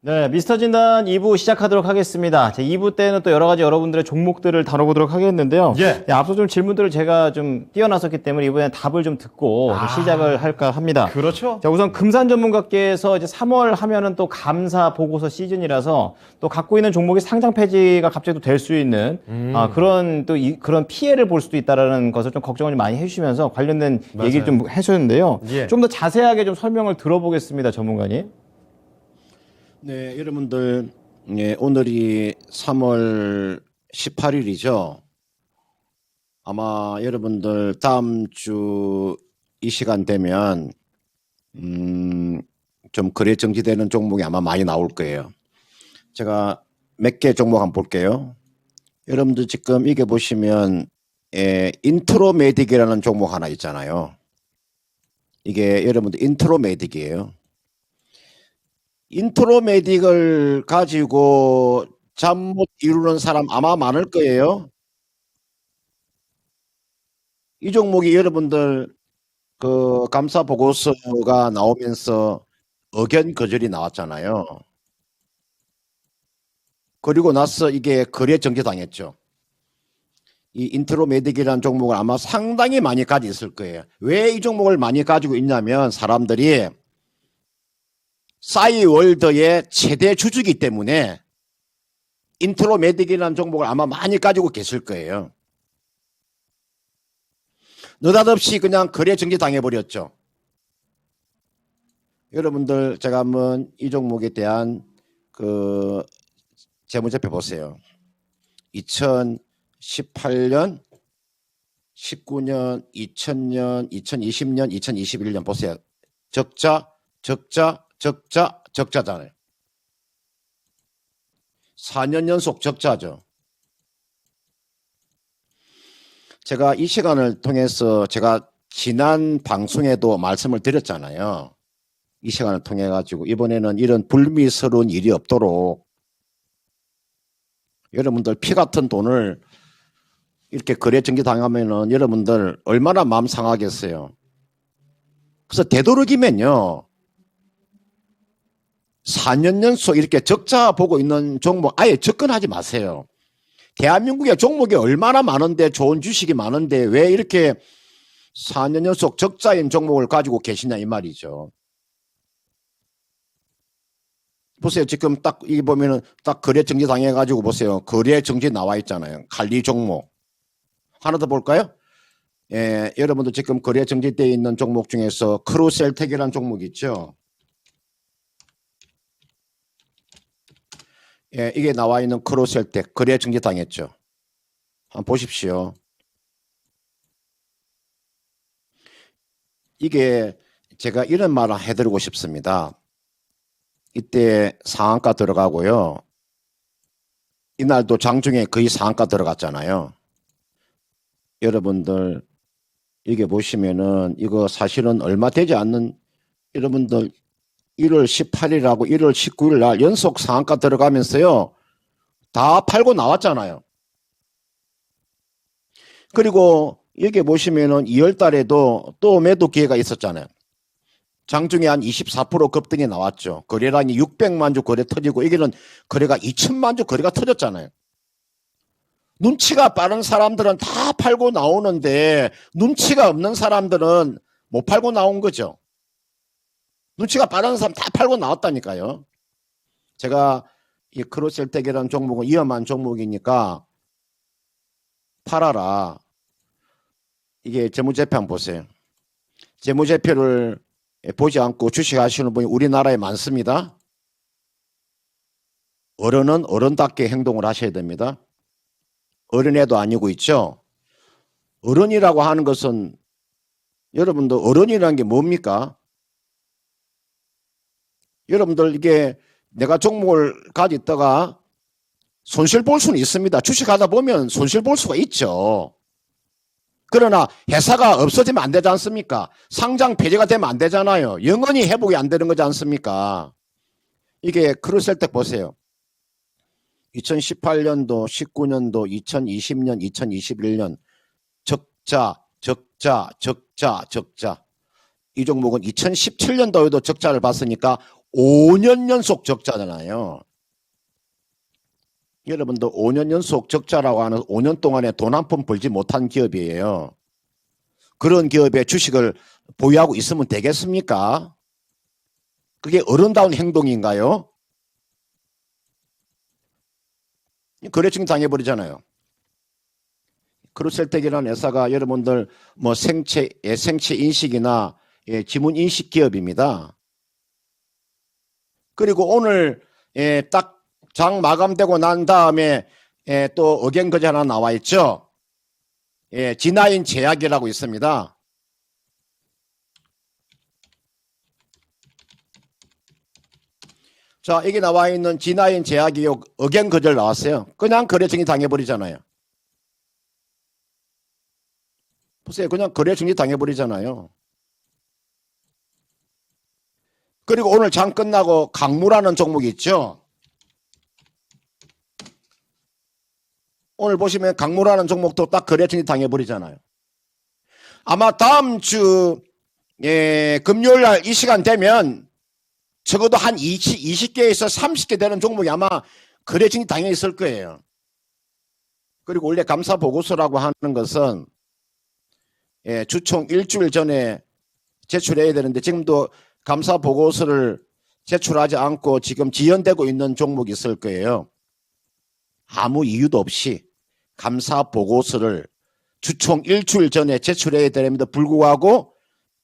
네, 미스터 진단 2부 시작하도록 하겠습니다. 제 2부 때는 또 여러 가지 여러분들의 종목들을 다뤄보도록 하겠는데요. 예. 네, 앞서 좀 질문들을 제가 좀 띄어놨었기 때문에 이번에 답을 좀 듣고 좀 시작을 할까 합니다. 그렇죠. 자, 우선 금산 전문가께서 이제 3월 하면은 또 감사 보고서 시즌이라서 또 갖고 있는 종목이 상장 폐지가 갑자기 또 될 수 있는 그런 또 그런 피해를 볼 수도 있다라는 것을 좀 걱정을 많이 해주시면서 관련된 얘기를 좀 해주셨는데요. 예. 좀 더 자세하게 좀 설명을 들어보겠습니다, 전문가님. 네, 여러분들, 예, 오늘이 3월 18일이죠. 아마 여러분들 다음 주 이 시간 되면, 좀 거래 정지되는 종목이 아마 많이 나올 거예요. 제가 몇 개 종목 한번 볼게요. 여러분들 지금 이게 보시면, 인트로메딕이라는 종목 하나 있잖아요. 이게 여러분들 인트로메딕이에요. 인트로메딕을 가지고 잠 못 이루는 사람 아마 많을 거예요. 이 종목이 여러분들 그 감사 보고서가 나오면서 의견 거절이 나왔잖아요. 그리고 나서 이게 거래 정지당했죠. 이 인트로메딕이라는 종목을 아마 상당히 많이 가지고 있을 거예요. 왜 이 종목을 많이 가지고 있냐면 사람들이 싸이월드의 최대 주주이기 때문에 인트로메딕이라는 종목을 아마 많이 가지고 계실 거예요. 느닷없이 그냥 거래 정지 당해버렸죠. 여러분들 제가 한번 이 종목에 대한 그 재무제표 보세요. 2018년, 19년, 2000년, 2020년, 2021년 보세요. 적자잖아요. 4년 연속 적자죠. 제가 이 시간을 통해서 제가 지난 방송에도 말씀을 드렸잖아요. 이 시간을 통해 가지고 이번에는 이런 불미스러운 일이 없도록 여러분들 피 같은 돈을 이렇게 거래 정지 당하면은 여러분들 얼마나 마음 상하겠어요. 그래서 되도록이면요. 4년 연속 이렇게 적자 보고 있는 종목 아예 접근하지 마세요. 대한민국에 종목이 얼마나 많은데 좋은 주식이 많은데 왜 이렇게 4년 연속 적자인 종목을 가지고 계시냐 이 말이죠. 보세요. 지금 딱 이 보면은 딱 거래 정지 당해가지고 보세요. 거래 정지 나와 있잖아요. 관리 종목. 하나 더 볼까요? 예, 여러분들 지금 거래 정지되어 있는 종목 중에서 크루셀텍이라는 종목 있죠. 예, 이게 나와 있는 크루셀텍 거래 정지 당했죠. 한번 보십시오. 이게 제가 이런 말을 해드리고 싶습니다. 이때 상한가 들어가고요. 이날도 장중에 거의 상한가 들어갔잖아요. 여러분들 이게 보시면은 이거 사실은 얼마 되지 않는 여러분들 1월 18일하고 1월 19일 날 연속 상한가 들어가면서요. 다 팔고 나왔잖아요. 그리고 여기 보시면은 2월 달에도 또 매도 기회가 있었잖아요. 장중에 한 24% 급등이 나왔죠. 거래량이 600만 주 거래 터지고 여기는 거래가 2천만 주 거래가 터졌잖아요. 눈치가 빠른 사람들은 다 팔고 나오는데 눈치가 없는 사람들은 못 팔고 나온 거죠. 눈치가 빠른 사람 다 팔고 나왔다니까요. 제가 이 크루셀텍이라는 종목은 위험한 종목이니까 팔아라. 이게 재무제표 한번 보세요. 재무제표를 보지 않고 주식하시는 분이 우리나라에 많습니다. 어른은 어른답게 행동을 하셔야 됩니다. 어린애도 아니고 있죠. 어른이라고 하는 것은 여러분들 어른이라는 게 뭡니까? 여러분들 이게 내가 종목을 가지고 있다가 손실 볼 수는 있습니다. 주식하다 보면 손실 볼 수가 있죠. 그러나 회사가 없어지면 안 되지 않습니까? 상장 폐지가 되면 안 되잖아요. 영원히 회복이 안 되는 거지 않습니까? 이게 크루셀텍 보세요. 2018년도, 19년도, 2020년, 2021년 적자. 이 종목은 2017년도에도 적자를 봤으니까 5년 연속 적자잖아요. 여러분도 5년 연속 적자라고 하는 5년 동안에 돈 한 푼 벌지 못한 기업이에요. 그런 기업의 주식을 보유하고 있으면 되겠습니까? 그게 어른다운 행동인가요? 거래증 당해버리잖아요. 크루셀텍이라는 회사가 여러분들 뭐 생체 인식이나 지문 인식 기업입니다. 그리고 오늘 딱 장 마감되고 난 다음에 또 의견거지 하나 나와 있죠. G9 제약이라고 있습니다. 자, 여기 나와 있는 G9 제약이 의견거절 나왔어요. 그냥 거래증이 당해버리잖아요. 보세요. 그냥 거래증이 당해버리잖아요. 그리고 오늘 장 끝나고 강무라는 종목이 있죠. 오늘 보시면 강무라는 종목도 딱 거래증이 당해버리잖아요. 아마 다음 주 금요일 날 이 시간 되면 적어도 한 20개에서 30개 되는 종목이 아마 거래증이 당해 있을 거예요. 그리고 원래 감사 보고서라고 하는 것은 주총 일주일 전에 제출해야 되는데 지금도 감사 보고서를 제출하지 않고 지금 지연되고 있는 종목이 있을 거예요. 아무 이유도 없이 감사 보고서를 주총 일주일 전에 제출해야 되는데 불구하고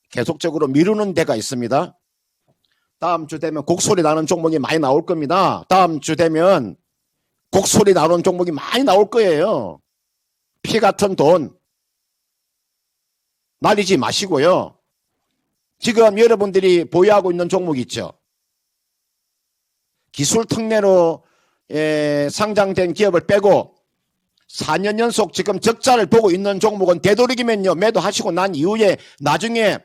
계속적으로 미루는 데가 있습니다. 다음 주 되면 곡소리 나는 종목이 많이 나올 겁니다. 다음 주 되면 곡소리 나오는 종목이 많이 나올 거예요. 피 같은 돈 날리지 마시고요. 지금 여러분들이 보유하고 있는 종목 있죠. 기술 특례로 상장된 기업을 빼고 4년 연속 지금 적자를 보고 있는 종목은 되도록이면요 매도하시고 난 이후에 나중에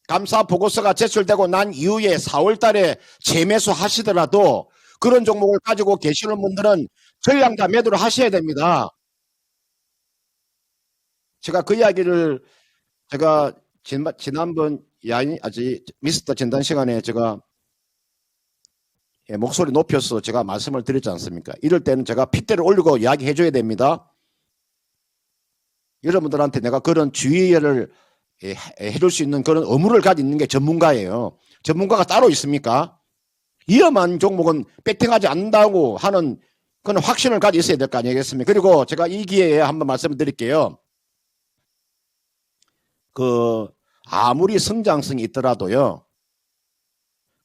감사 보고서가 제출되고 난 이후에 4월 달에 재매수 하시더라도 그런 종목을 가지고 계시는 분들은 전량 다 매도를 하셔야 됩니다. 제가 그 이야기를 제가 지난번 미스터 진단 시간에 제가 목소리 높여서 제가 말씀을 드렸지 않습니까? 이럴 때는 제가 핏대를 올리고 이야기해 줘야 됩니다. 여러분들한테 내가 그런 주의를 해줄 수 있는 그런 의무를 가지고 있는 게 전문가예요. 전문가가 따로 있습니까? 위험한 종목은 배팅하지 않는다고 하는 그런 확신을 가지고 있어야 될 거 아니겠습니까? 그리고 제가 이 기회에 한번 말씀을 드릴게요. 아무리 성장성이 있더라도요.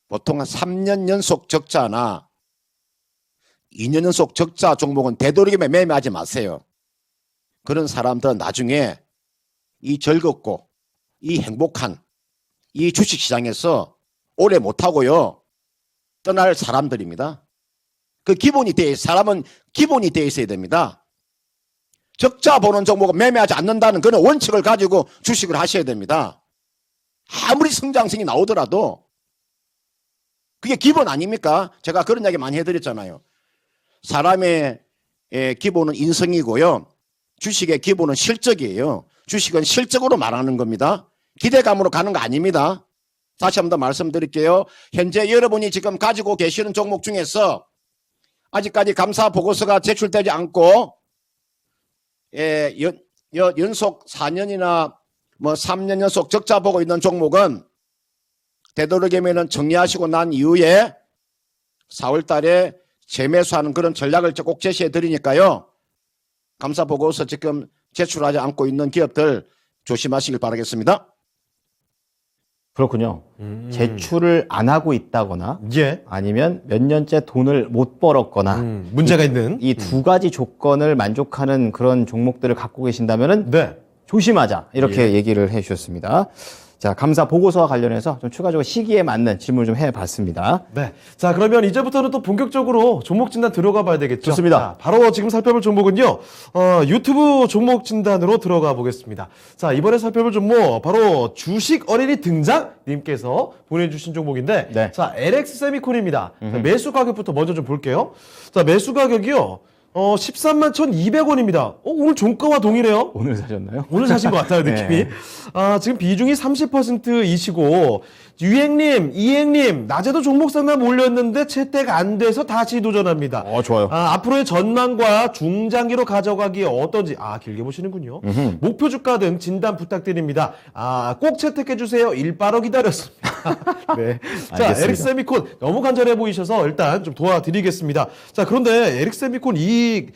보통 한 3년 연속 적자나 2년 연속 적자 종목은 되도록이면 매매하지 마세요. 그런 사람들은 나중에 이 즐겁고 이 행복한 이 주식시장에서 오래 못하고요. 떠날 사람들입니다. 사람은 기본이 되어 있어야 됩니다. 적자 보는 종목은 매매하지 않는다는 그런 원칙을 가지고 주식을 하셔야 됩니다. 아무리 성장성이 나오더라도 그게 기본 아닙니까? 제가 그런 이야기 많이 해드렸잖아요. 사람의 기본은 인성이고요. 주식의 기본은 실적이에요. 주식은 실적으로 말하는 겁니다. 기대감으로 가는 거 아닙니다. 다시 한 번 더 말씀드릴게요. 현재 여러분이 지금 가지고 계시는 종목 중에서 아직까지 감사 보고서가 제출되지 않고 연속 4년이나 뭐 3년 연속 적자 보고 있는 종목은 되도록이면 정리하시고 난 이후에 4월 달에 재매수하는 그런 전략을 꼭 제시해 드리니까요. 감사 보고서 지금 제출하지 않고 있는 기업들 조심하시길 바라겠습니다. 그렇군요. 제출을 안 하고 있다거나 예. 아니면 몇 년째 돈을 못 벌었거나 문제가 있는 이 두 가지 조건을 만족하는 그런 종목들을 갖고 계신다면은 네. 조심하자 이렇게 얘기를 해주셨습니다. 자, 감사 보고서와 관련해서 좀 추가적으로 시기에 맞는 질문을 좀 해봤습니다. 네. 자, 그러면 이제부터는 또 본격적으로 종목 진단 들어가 봐야 되겠죠. 좋습니다. 자, 바로 지금 살펴볼 종목은요. 유튜브 종목 진단으로 들어가 보겠습니다. 자, 이번에 살펴볼 종목 바로 주식 어린이 등장 님께서 보내주신 종목인데, 네. 자, LX 세미콘입니다. 자, 매수 가격부터 먼저 좀 볼게요. 자, 매수 가격이요. 13만 1,200원입니다. 오늘 종가와 동일해요. 오늘 사셨나요? 오늘 사신 것 같아요, 느낌이. 지금 비중이 30%이시고, 유행님, 이행님, 낮에도 종목 상담 올렸는데 채택 안 돼서 다시 도전합니다. 좋아요. 앞으로의 전망과 중장기로 가져가기에 어떤지, 길게 보시는군요. 목표 주가 등 진단 부탁드립니다. 꼭 채택해주세요. 일바로 기다렸습니다. 네. 자, 알겠습니다. 에릭세미콘 너무 간절해 보이셔서 일단 좀 도와드리겠습니다. 자, 그런데 에릭세미콘 이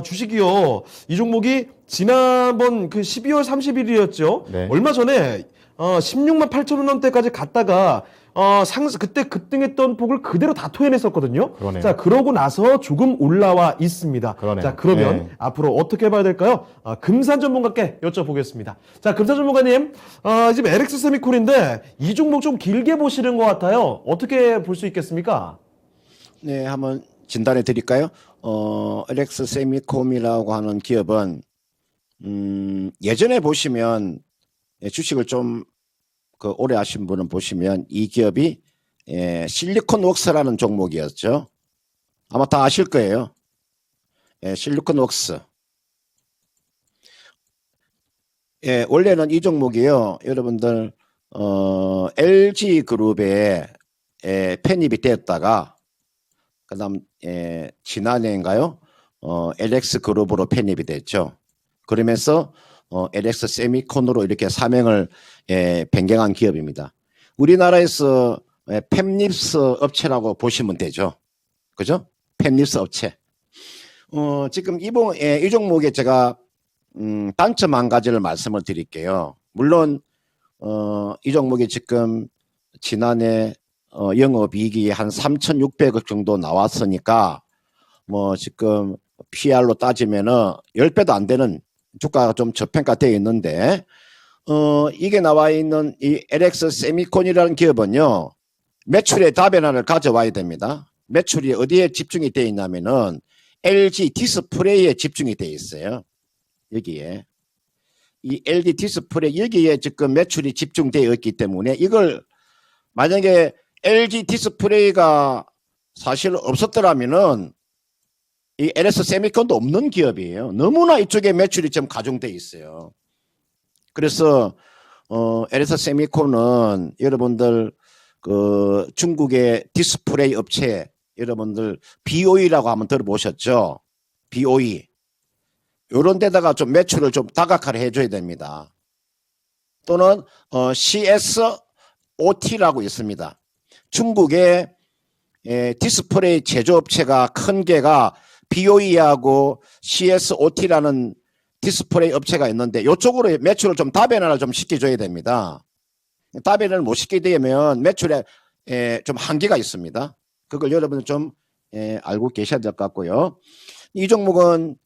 주식이요. 이 종목이 지난번 그 12월 30일이었죠. 네. 얼마 전에 16만 8천 원대까지 갔다가 그때 급등했던 폭을 그대로 다 토해냈었거든요. 그러네요. 자, 그러고 나서 조금 올라와 있습니다. 그러네요. 자, 그러면 네. 앞으로 어떻게 봐야 될까요? 금산 전문가께 여쭤보겠습니다. 자, 금산 전문가님, 지금 LX 세미콘인데 이 종목 좀 길게 보시는 것 같아요. 어떻게 볼 수 있겠습니까? 네, 한번 진단해 드릴까요? LX 세미콤이라고 하는 기업은 예전에 보시면 주식을 좀 오래 하신 분은 보시면 이 기업이 실리콘 웍스라는 종목이었죠. 아마 다 아실 거예요. 실리콘 웍스. 원래는 이 종목이요. 여러분들 LG 그룹에 편입이 되었다가 그다음 지난해인가요? LX 그룹으로 편입이 됐죠. 그러면서 LX 세미콘으로 이렇게 사명을 변경한 기업입니다. 우리나라에서 팹립스 업체라고 보시면 되죠. 그죠? 팹립스 업체. 지금 이 종목에 제가 단점 한 가지를 말씀을 드릴게요. 물론 이 종목이 지금 지난해 영업이익이 한 3,600억 정도 나왔으니까 뭐 지금 PR로 따지면은 10배도 안 되는 주가가 좀 저평가되어 있는데 이게 나와 있는 이 LX 세미콘이라는 기업은요. 매출의 다변화를 가져와야 됩니다. 매출이 어디에 집중이 되어 있냐면은 LG 디스플레이에 집중이 되어 있어요. 여기에. 이 LG 디스플레이 여기에 지금 매출이 집중되어 있기 때문에 이걸 만약에 LG 디스플레이가 사실 없었더라면은 이 LS 세미콘도 없는 기업이에요. 너무나 이쪽에 매출이 좀 가중돼 있어요. 그래서 LS 세미콘은 여러분들 그 중국의 디스플레이 업체 여러분들 BOE라고 한번 들어보셨죠? BOE. 요런 데다가 좀 매출을 좀 다각화를 해줘야 됩니다. 또는 CSOT라고 있습니다. 중국의 디스플레이 제조업체가 큰 개가 BOE하고 CSOT라는 디스플레이 업체가 있는데 이쪽으로 매출을 좀 다변화를 좀 시켜줘야 됩니다. 다변화를 못 시키게 되면 매출에 좀 한계가 있습니다. 그걸 여러분들 좀 알고 계셔야 될 것 같고요. 이 종목은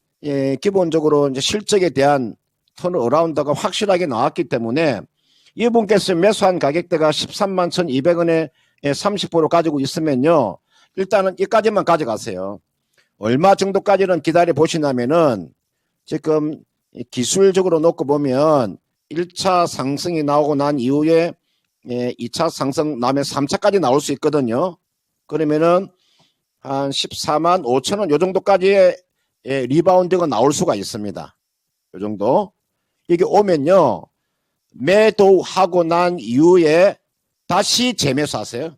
기본적으로 이제 실적에 대한 턴어라운드가 확실하게 나왔기 때문에 이분께서 매수한 가격대가 13만 1,200원에 30% 가지고 있으면요. 일단은 이까지만 가져가세요. 얼마 정도까지는 기다려 보시냐면은 지금 기술적으로 놓고 보면 1차 상승이 나오고 난 이후에 2차 상승 나면 3차까지 나올 수 있거든요. 그러면은 한 14만 5천 원 요 정도까지의 리바운드가 나올 수가 있습니다. 요 정도. 이게 오면요. 매도하고 난 이후에 다시 재매수하세요.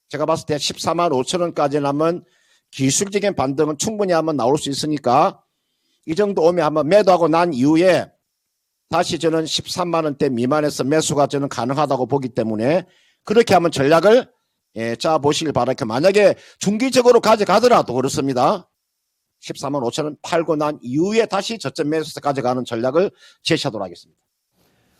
제가 봤을 때 14만 5천 원까지 나면 기술적인 반등은 충분히 한번 나올 수 있으니까 이 정도 오면 한번 매도하고 난 이후에 다시 저는 13만 원대 미만에서 매수가 저는 가능하다고 보기 때문에 그렇게 한번 전략을 짜 보시길 바랄게요. 만약에 중기적으로 가져가더라도 그렇습니다. 14만 5천 원 팔고 난 이후에 다시 저점 매수해서 가져가는 전략을 제시하도록 하겠습니다.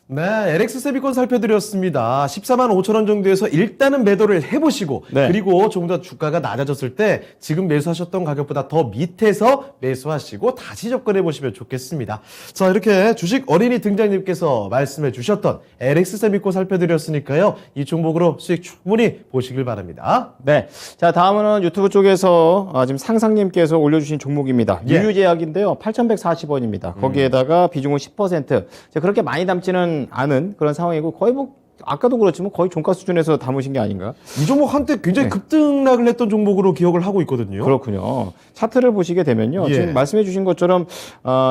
네, LX 세미콘 살펴드렸습니다. 14만 5천 원 정도에서 일단은 매도를 해보시고 네. 그리고 조금 더 주가가 낮아졌을 때 지금 매수하셨던 가격보다 더 밑에서 매수하시고 다시 접근해보시면 좋겠습니다. 자, 이렇게 주식 어린이 등장님께서 말씀해 주셨던 LX 세미콘 살펴드렸으니까요. 이 종목으로 수익 충분히 보시길 바랍니다. 네. 자, 다음은 유튜브 쪽에서 지금 상상님께서 올려주신 종목입니다. 예. 유유제약인데요. 8,140원입니다. 거기에다가 비중은 10%. 그렇게 많이 남지는 않은 그런 상황이고 거의 뭐 아까도 그렇지만 거의 종가 수준에서 담으신 게 아닌가? 이 종목 한때 굉장히 네. 급등락을 했던 종목으로 기억을 하고 있거든요. 그렇군요. 차트를 보시게 되면요. 예. 지금 말씀해 주신 것처럼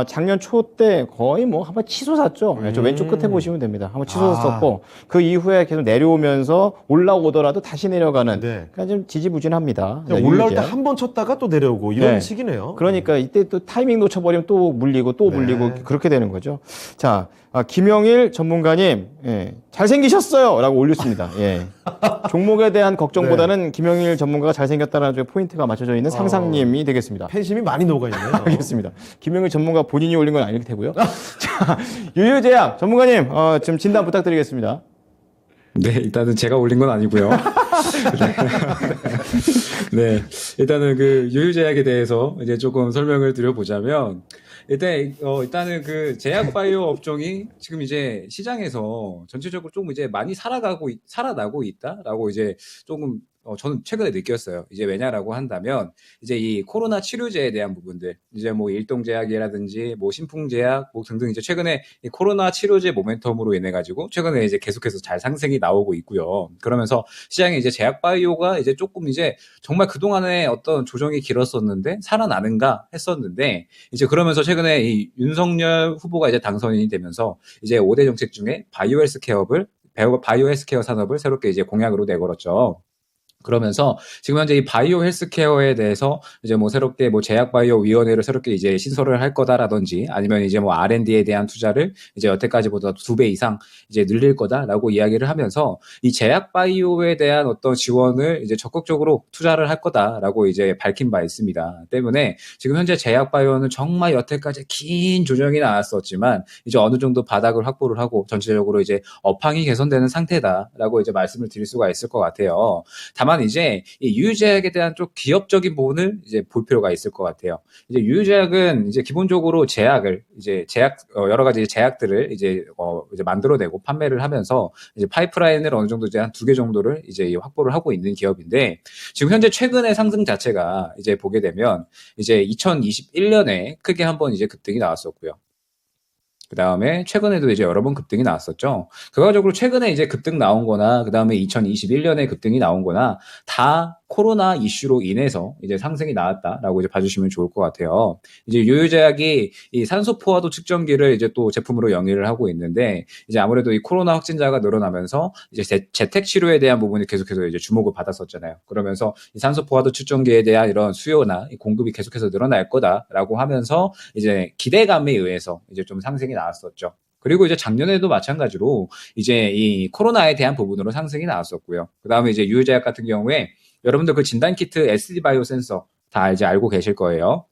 작년 초 때 거의 뭐 한번 치솟았죠. 저 왼쪽 끝에 보시면 됩니다. 한번 치솟았었고 그 이후에 계속 내려오면서 올라오더라도 다시 내려가는 네. 그러니까 좀 지지부진합니다. 그냥 네, 올라올 때 유유제약. 한 번 쳤다가 또 내려오고 이런 네. 시기네요. 그러니까 이때 또 타이밍 놓쳐버리면 또 물리고 또 네. 물리고 그렇게 되는 거죠. 자, 김영일 전문가님, 예, 잘생기셨어요! 라고 올렸습니다. 예. 종목에 대한 걱정보다는 김영일 전문가가 잘생겼다는 쪽에 포인트가 맞춰져 있는 상상님이 되겠습니다. 팬심이 많이 녹아있네요. 알겠습니다. 김영일 전문가 본인이 올린 건 아닐 테고요. 자, 유유제약 전문가님, 좀 진단 부탁드리겠습니다. 네, 일단은 제가 올린 건 아니고요. 네, 일단은 그 유유제약에 대해서 이제 조금 설명을 드려보자면, 일단은 그 제약바이오 업종이 지금 이제 시장에서 전체적으로 조금 이제 많이 살아나고 있다라고 이제 조금 저는 최근에 느꼈어요. 이제 왜냐라고 한다면 이제 이 코로나 치료제에 대한 부분들, 이제 뭐 일동제약이라든지 뭐 신풍제약 뭐 등등 이제 최근에 이 코로나 치료제 모멘텀으로 인해 가지고 최근에 이제 계속해서 잘 상승이 나오고 있고요. 그러면서 시장에 이제 제약바이오가 이제 조금 이제 정말 그동안에 어떤 조정이 길었었는데 살아나는가 했었는데 이제 그러면서 최근에 이 윤석열 후보가 이제 당선인이 되면서 이제 5대 정책 중에 바이오 헬스케어 산업을 새롭게 이제 공약으로 내걸었죠. 그러면서 지금 현재 이 바이오 헬스케어에 대해서 이제 뭐 새롭게 뭐 제약바이오 위원회를 새롭게 이제 신설을 할 거다라든지 아니면 이제 뭐 R&D에 대한 투자를 이제 여태까지보다 2배 이상 이제 늘릴 거다라고 이야기를 하면서 이 제약바이오에 대한 어떤 지원을 이제 적극적으로 투자를 할 거다라고 이제 밝힌 바 있습니다. 때문에 지금 현재 제약바이오는 정말 여태까지 긴 조정이 나왔었지만 이제 어느 정도 바닥을 확보를 하고 전체적으로 이제 업황이 개선되는 상태다라고 이제 말씀을 드릴 수가 있을 것 같아요. 다만 이제 이 유유제약에 대한 좀 기업적인 부분을 이제 볼 필요가 있을 것 같아요. 이제 유유제약은 이제 기본적으로 여러 가지 제약들을 이제 만들어내고 판매를 하면서 이제 파이프라인을 어느 정도 이제 한 2개 정도를 이제 확보를 하고 있는 기업인데 지금 현재 최근의 상승 자체가 이제 보게 되면 이제 2021년에 크게 한번 이제 급등이 나왔었고요. 그 다음에 최근에도 이제 여러 번 급등이 나왔었죠. 결과적으로 최근에 이제 급등 나온 거나, 그 다음에 2021년에 급등이 나온 거나, 다 코로나 이슈로 인해서 이제 상승이 나왔다라고 이제 봐주시면 좋을 것 같아요. 이제 유유제약이 이 산소 포화도 측정기를 이제 또 제품으로 영위를 하고 있는데, 이제 아무래도 이 코로나 확진자가 늘어나면서 이제 재택 치료에 대한 부분이 계속해서 이제 주목을 받았었잖아요. 그러면서 이 산소 포화도 측정기에 대한 이런 수요나 이 공급이 계속해서 늘어날 거다라고 하면서 이제 기대감에 의해서 이제 좀 상승이 나왔었죠. 그리고 이제 작년에도 마찬가지로 이제 이 코로나에 대한 부분으로 상승이 나왔었고요. 그 다음에 이제 유유제약 같은 경우에 여러분들 그 진단키트 SD-바이오 센서 다 이제 알고 계실 거예요.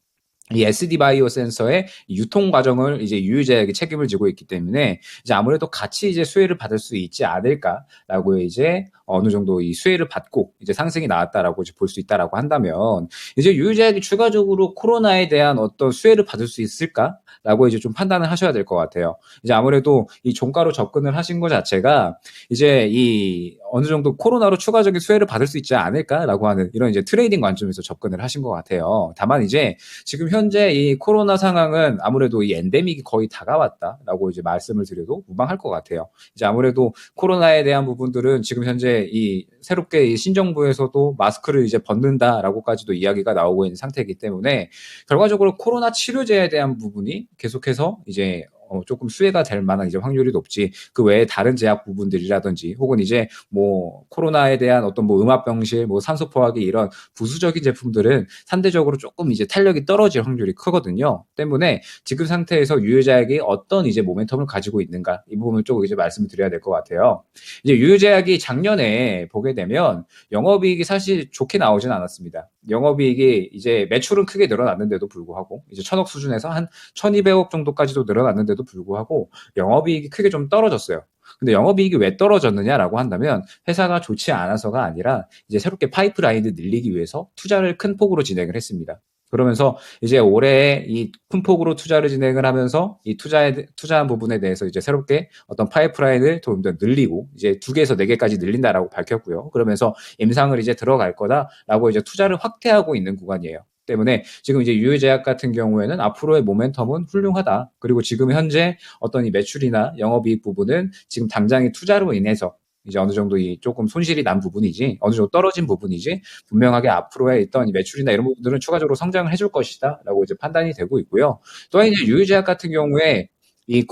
이 SD-바이오 센서의 유통 과정을 이제 유유제약이 책임을 지고 있기 때문에 이제 아무래도 같이 이제 수혜를 받을 수 있지 않을까라고 이제 어느 정도 이 수혜를 받고 이제 상승이 나왔다라고 이제 볼 수 있다라고 한다면 이제 유유제약이 추가적으로 코로나에 대한 어떤 수혜를 받을 수 있을까라고 이제 좀 판단을 하셔야 될 것 같아요. 이제 아무래도 이 종가로 접근을 하신 것 자체가 이제 이 어느 정도 코로나로 추가적인 수혜를 받을 수 있지 않을까라고 하는 이런 이제 트레이딩 관점에서 접근을 하신 것 같아요. 다만 이제 지금 현재 이 코로나 상황은 아무래도 이 엔데믹이 거의 다가왔다라고 이제 말씀을 드려도 무방할 것 같아요. 이제 아무래도 코로나에 대한 부분들은 지금 현재 이 새롭게 이 신정부에서도 마스크를 이제 벗는다라고까지도 이야기가 나오고 있는 상태이기 때문에 결과적으로 코로나 치료제에 대한 부분이 계속해서 이제 조금 수혜가 될 만한 이제 확률이 높지 그 외에 다른 제약 부분들이라든지 혹은 이제 뭐 코로나에 대한 어떤 뭐 음압병실, 뭐 산소포화기 이런 부수적인 제품들은 상대적으로 조금 이제 탄력이 떨어질 확률이 크거든요. 때문에 지금 상태에서 유유제약이 어떤 이제 모멘텀을 가지고 있는가 이 부분을 조금 이제 말씀을 드려야 될 것 같아요. 이제 유유제약이 작년에 보게 되면 영업이익이 사실 좋게 나오진 않았습니다. 영업이익이 이제 매출은 크게 늘어났는데도 불구하고 이제 1,000억 수준에서 한 1,200억 정도까지도 늘어났는데도 불구하고 영업이익이 크게 좀 떨어졌어요. 근데 영업이익이 왜 떨어졌느냐라고 한다면 회사가 좋지 않아서가 아니라 이제 새롭게 파이프라인을 늘리기 위해서 투자를 큰 폭으로 진행을 했습니다. 그러면서 이제 올해 이 큰 폭으로 투자를 진행을 하면서 이 투자한 부분에 대해서 이제 새롭게 어떤 파이프라인을 좀 더 늘리고 이제 2개에서 4개까지 늘린다라고 밝혔고요. 그러면서 임상을 이제 들어갈 거다라고 이제 투자를 확대하고 있는 구간이에요. 때문에 지금 이제 유유제약 같은 경우에는 앞으로의 모멘텀은 훌륭하다. 그리고 지금 현재 어떤 이 매출이나 영업이익 부분은 지금 당장의 투자로 인해서 이제 어느 정도 이 조금 손실이 난 부분이지, 어느 정도 떨어진 부분이지, 분명하게 앞으로의 있던 이 매출이나 이런 부분들은 추가적으로 성장을 해줄 것이다라고 이제 판단이 되고 있고요. 또한 이제 유유제약 같은 경우에 이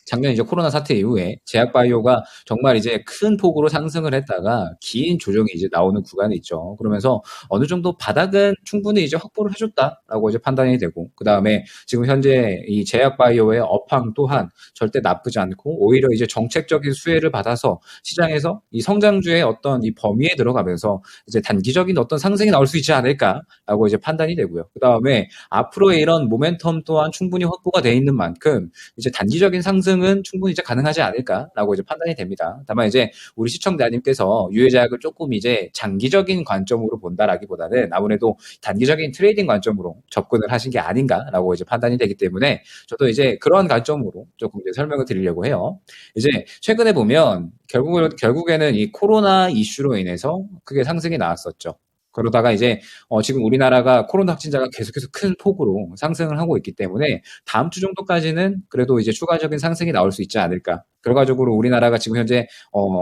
작년 이제 코로나 사태 이후에 제약바이오가 정말 이제 큰 폭으로 상승을 했다가 긴 조정이 이제 나오는 구간이 있죠. 그러면서 어느 정도 바닥은 충분히 이제 확보를 해줬다라고 이제 판단이 되고, 그 다음에 지금 현재 이 제약바이오의 업황 또한 절대 나쁘지 않고 오히려 이제 정책적인 수혜를 받아서 시장에서 이 성장주의 어떤 이 범위에 들어가면서 이제 단기적인 어떤 상승이 나올 수 있지 않을까라고 이제 판단이 되고요. 그 다음에 앞으로의 이런 모멘텀 또한 충분히 확보가 돼 있는 만큼 이제 단기적인 상승은 충분히 이제 가능하지 않을까라고 이제 판단이 됩니다. 다만 이제 우리 시청자님께서 유해제약을 조금 이제 장기적인 관점으로 본다라기보다는 아무래도 단기적인 트레이딩 관점으로 접근을 하신 게 아닌가라고 이제 판단이 되기 때문에 저도 이제 그런 관점으로 조금 이제 설명을 드리려고 해요. 이제 최근에 보면 결국에는 이 코로나 이슈로 인해서 크게 상승이 나왔었죠. 그러다가 이제 지금 우리나라가 코로나 확진자가 계속해서 큰 폭으로 상승을 하고 있기 때문에 다음 주 정도까지는 그래도 이제 추가적인 상승이 나올 수 있지 않을까. 결과적으로 우리나라가 지금 현재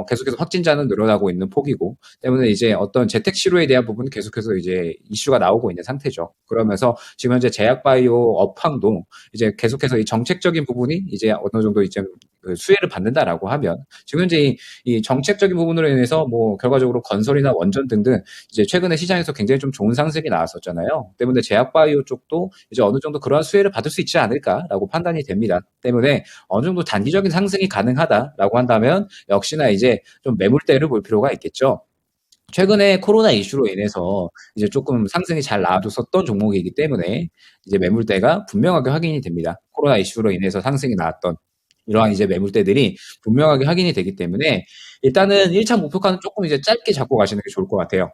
계속해서 확진자는 늘어나고 있는 폭이고, 때문에 이제 어떤 재택 치료에 대한 부분은 계속해서 이제 이슈가 나오고 있는 상태죠. 그러면서 지금 현재 제약바이오 업황도 이제 계속해서 이 정책적인 부분이 이제 어느 정도 이제 그 수혜를 받는다라고 하면, 지금 현재 이 정책적인 부분으로 인해서 뭐 결과적으로 건설이나 원전 등등 이제 최근에 시장에서 굉장히 좀 좋은 상승이 나왔었잖아요. 때문에 제약바이오 쪽도 이제 어느 정도 그러한 수혜를 받을 수 있지 않을까라고 판단이 됩니다. 때문에 어느 정도 단기적인 상승이 가능하다라고 한다면 역시나 이제 좀 매물대를 볼 필요가 있겠죠. 최근에 코로나 이슈로 인해서 이제 조금 상승이 잘 나와줬었던 종목이기 때문에 이제 매물대가 분명하게 확인이 됩니다. 코로나 이슈로 인해서 상승이 나왔던 이러한 이제 매물대들이 분명하게 확인이 되기 때문에 일단은 1차 목표가는 조금 이제 짧게 잡고 가시는 게 좋을 것 같아요.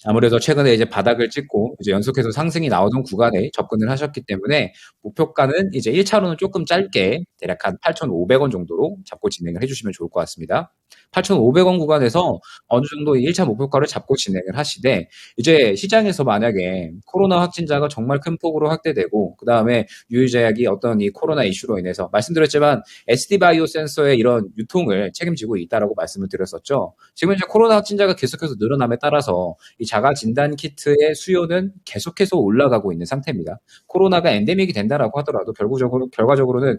아무래도 최근에 이제 바닥을 찍고 이제 연속해서 상승이 나오던 구간에 접근을 하셨기 때문에 목표가는 이제 1차로는 조금 짧게 대략 한 8,500원 정도로 잡고 진행을 해주시면 좋을 것 같습니다. 8,500원 구간에서 어느 정도 1차 목표가를 잡고 진행을 하시되, 이제 시장에서 만약에 코로나 확진자가 정말 큰 폭으로 확대되고 그 다음에 유유제약이 어떤 이 코로나 이슈로 인해서 말씀드렸지만 SD바이오 센서의 이런 유통을 책임지고 있다라고 말씀을 드렸었죠. 지금 이제 코로나 확진자가 계속해서 늘어남에 따라서 이 자가 진단 키트의 수요는 계속해서 올라가고 있는 상태입니다. 코로나가 엔데믹이 된다라고 하더라도 결과적으로는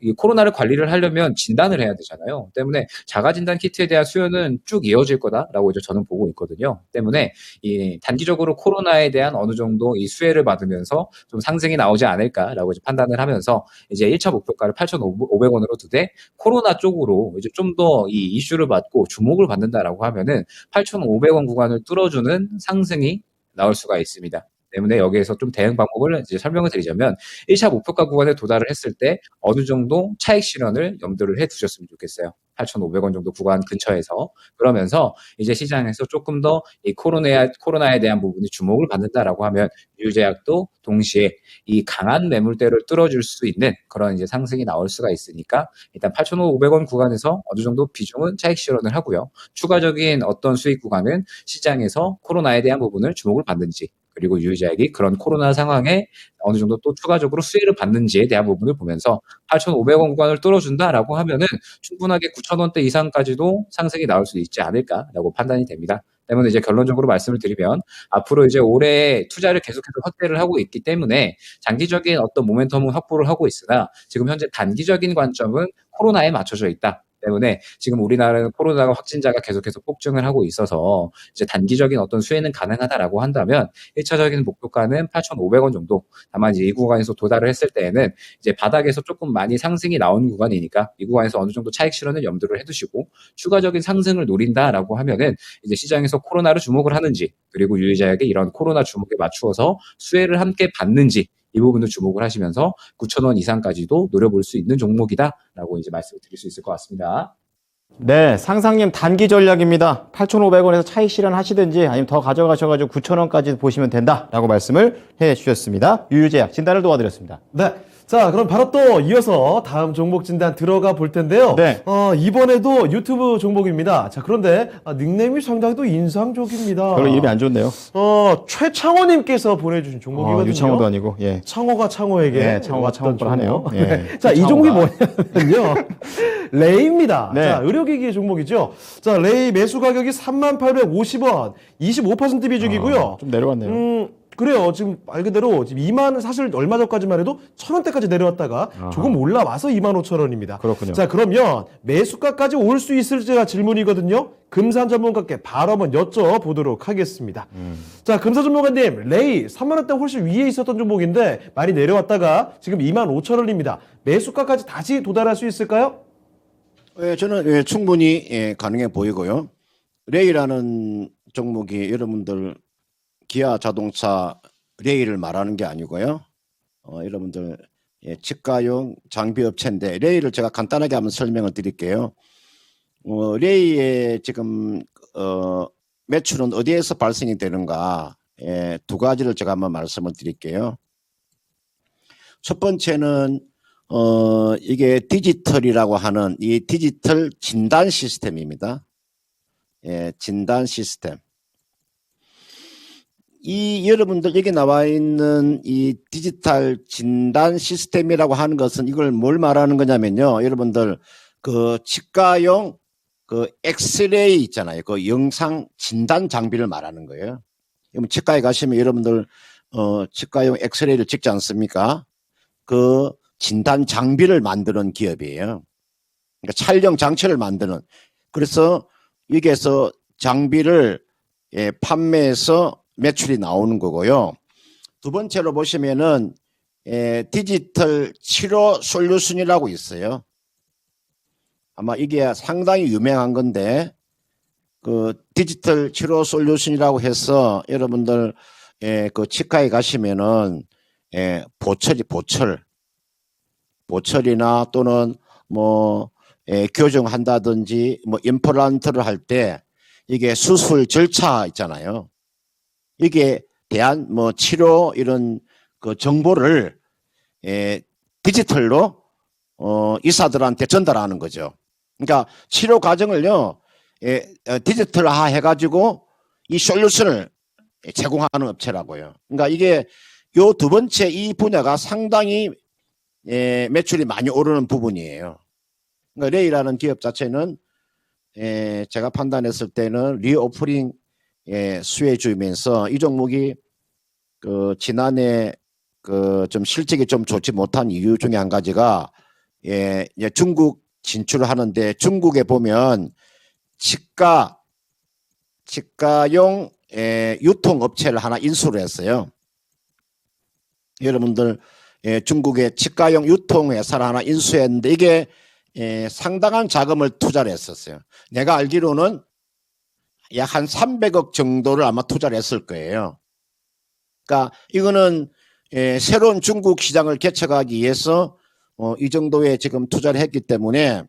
이 코로나를 관리를 하려면 진단을 해야 되잖아요. 때문에 자가 진단 키트에 대한 수요는 쭉 이어질 거다라고 이제 저는 보고 있거든요. 때문에 이 단기적으로 코로나에 대한 어느 정도 이 수혜를 받으면서 좀 상승이 나오지 않을까라고 이제 판단을 하면서 이제 1차 목표가를 8,500원으로 두되 코로나 쪽으로 이제 좀 더 이 이슈를 받고 주목을 받는다라고 하면은 8,500원 구간을 뚫어주는 상승이 나올 수가 있습니다. 때문에 여기에서 좀 대응 방법을 이제 설명을 드리자면, 1차 목표가 구간에 도달을 했을 때 어느 정도 차익 실현을 염두를 해 두셨으면 좋겠어요. 8,500원 정도 구간 근처에서. 그러면서 이제 시장에서 조금 더 이 코로나에 대한 부분이 주목을 받는다라고 하면 유유제약도 동시에 이 강한 매물대를 뚫어줄 수 있는 그런 이제 상승이 나올 수가 있으니까 일단 8,500원 구간에서 어느 정도 비중은 차익 실현을 하고요. 추가적인 어떤 수익 구간은 시장에서 코로나에 대한 부분을 주목을 받는지, 그리고 유유제약이 그런 코로나 상황에 어느 정도 또 추가적으로 수혜를 받는지에 대한 부분을 보면서 8,500원 구간을 뚫어준다라고 하면은 충분하게 9,000원대 이상까지도 상승이 나올 수 있지 않을까라고 판단이 됩니다. 때문에 이제 결론적으로 말씀을 드리면, 앞으로 이제 올해 투자를 계속해서 확대를 하고 있기 때문에 장기적인 어떤 모멘텀은 확보를 하고 있으나 지금 현재 단기적인 관점은 코로나에 맞춰져 있다. 때문에 지금 우리나라는 코로나가 확진자가 계속해서 폭증을 하고 있어서 이제 단기적인 어떤 수혜는 가능하다라고 한다면 1차적인 목표가는 8,500원 정도. 다만 이제 이 구간에서 도달을 했을 때에는 이제 바닥에서 조금 많이 상승이 나온 구간이니까 이 구간에서 어느 정도 차익 실현을 염두를 해두시고 추가적인 상승을 노린다라고 하면은 이제 시장에서 코로나를 주목을 하는지, 그리고 유유제약의 이런 코로나 주목에 맞추어서 수혜를 함께 받는지, 이 부분을 주목을 하시면서 9,000원 이상까지도 노려볼 수 있는 종목이다라고 이제 말씀을 드릴 수 있을 것 같습니다. 네, 상상님 단기 전략입니다. 8,500원에서 차익 실현하시든지 아니면 더 가져가셔가지고 9,000원까지 보시면 된다라고 말씀을 해주셨습니다. 유유제약 진단을 도와드렸습니다. 네. 자, 그럼 바로 또 이어서 다음 종목 진단 들어가 볼 텐데요. 네. 이번에도 유튜브 종목입니다. 자, 그런데 닉네임이 상당히 또 인상적입니다. 별로 이름이 안 좋네요. 최창호님께서 보내주신 종목이거든요. 유창호도 아니고, 예. 창호가 창호에게 네, 창호가 왔던 창호 걸 하네요. 종목. 예. 자, 이 창호가. 종목이 뭐냐면요. 레이입니다. 네. 자, 의료기기 종목이죠. 자, 레이 매수 가격이 3850원, 25% 비중이고요. 좀 내려왔네요. 그래요. 지금 말 그대로 지금 2만 사실 얼마 전까지만 해도 1,000원대까지 내려왔다가 조금 올라와서 25,000원입니다. 그렇군요. 자, 그러면 매수가까지 올 수 있을지가 질문이거든요. 금산 전문가께 바로 한번 여쭤보도록 하겠습니다. 자, 금산 전문가님, 레이 3만 원대 훨씬 위에 있었던 종목인데 많이 내려왔다가 지금 25,000원입니다. 매수가까지 다시 도달할 수 있을까요? 저는 충분히 가능해 보이고요. 레이라는 종목이 여러분들 기아 자동차 레이를 말하는 게 아니고요. 여러분들 치과용 장비 업체인데 레이를 제가 간단하게 한번 설명을 드릴게요. 레이의 지금 매출은 어디에서 발생이 되는가? 두 가지를 제가 한번 말씀을 드릴게요. 첫 번째는 이게 디지털이라고 하는 이 디지털 진단 시스템입니다. 진단 시스템. 이 여러분들 여기 나와 있는 이 디지털 진단 시스템이라고 하는 것은 이걸 뭘 말하는 거냐면요. 여러분들 그 치과용 그 엑스레이 있잖아요. 그 영상 진단 장비를 말하는 거예요. 그럼 치과에 가시면 여러분들 치과용 엑스레이를 찍지 않습니까? 그 진단 장비를 만드는 기업이에요. 그러니까 촬영 장치를 만드는. 그래서 여기에서 장비를 판매해서 매출이 나오는 거고요. 두 번째로 보시면은 디지털 치료 솔루션이라고 있어요. 아마 이게 상당히 유명한 건데 그 디지털 치료 솔루션이라고 해서 여러분들 그 치과에 가시면은 보철이나 또는 뭐 교정한다든지 뭐 임플란트를 할 때 이게 수술 절차 있잖아요. 이게 대한 뭐 치료 이런 그 정보를 디지털로 의사들한테 전달하는 거죠. 그러니까 치료 과정을요 디지털화 해가지고 이 솔루션을 제공하는 업체라고요. 그러니까 이게 요 두 번째 이 분야가 상당히 매출이 많이 오르는 부분이에요. 그러니까 레이라는 기업 자체는 제가 판단했을 때는 리오프닝 수혜주이면서 이 종목이 그 지난해 그 좀 실적이 좀 좋지 못한 이유 중에 한 가지가 이제 중국 진출을 하는데 중국에 보면 치과용 유통업체를 하나 인수를 했어요. 여러분들 중국의 치과용 유통회사를 하나 인수했는데 이게 상당한 자금을 투자를 했었어요. 내가 알기로는 약 한 300억 정도를 아마 투자를 했을 거예요. 그러니까 이거는 새로운 중국 시장을 개척하기 위해서 이 정도의 지금 투자를 했기 때문에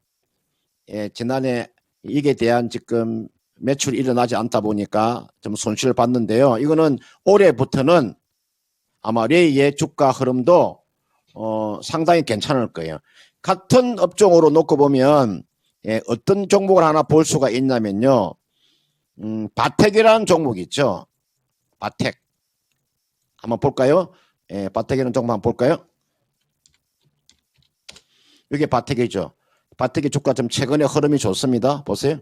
지난해 이게 대한 지금 매출이 일어나지 않다 보니까 좀 손실을 봤는데요. 이거는 올해부터는 아마 레이의 주가 흐름도 상당히 괜찮을 거예요. 같은 업종으로 놓고 보면 어떤 종목을 하나 볼 수가 있냐면요. 바텍이라는 종목이 있죠. 바텍. 한번 볼까요? 바텍이라는 종목 한번 볼까요? 이게 바텍이죠. 바텍의 주가 좀 최근에 흐름이 좋습니다. 보세요.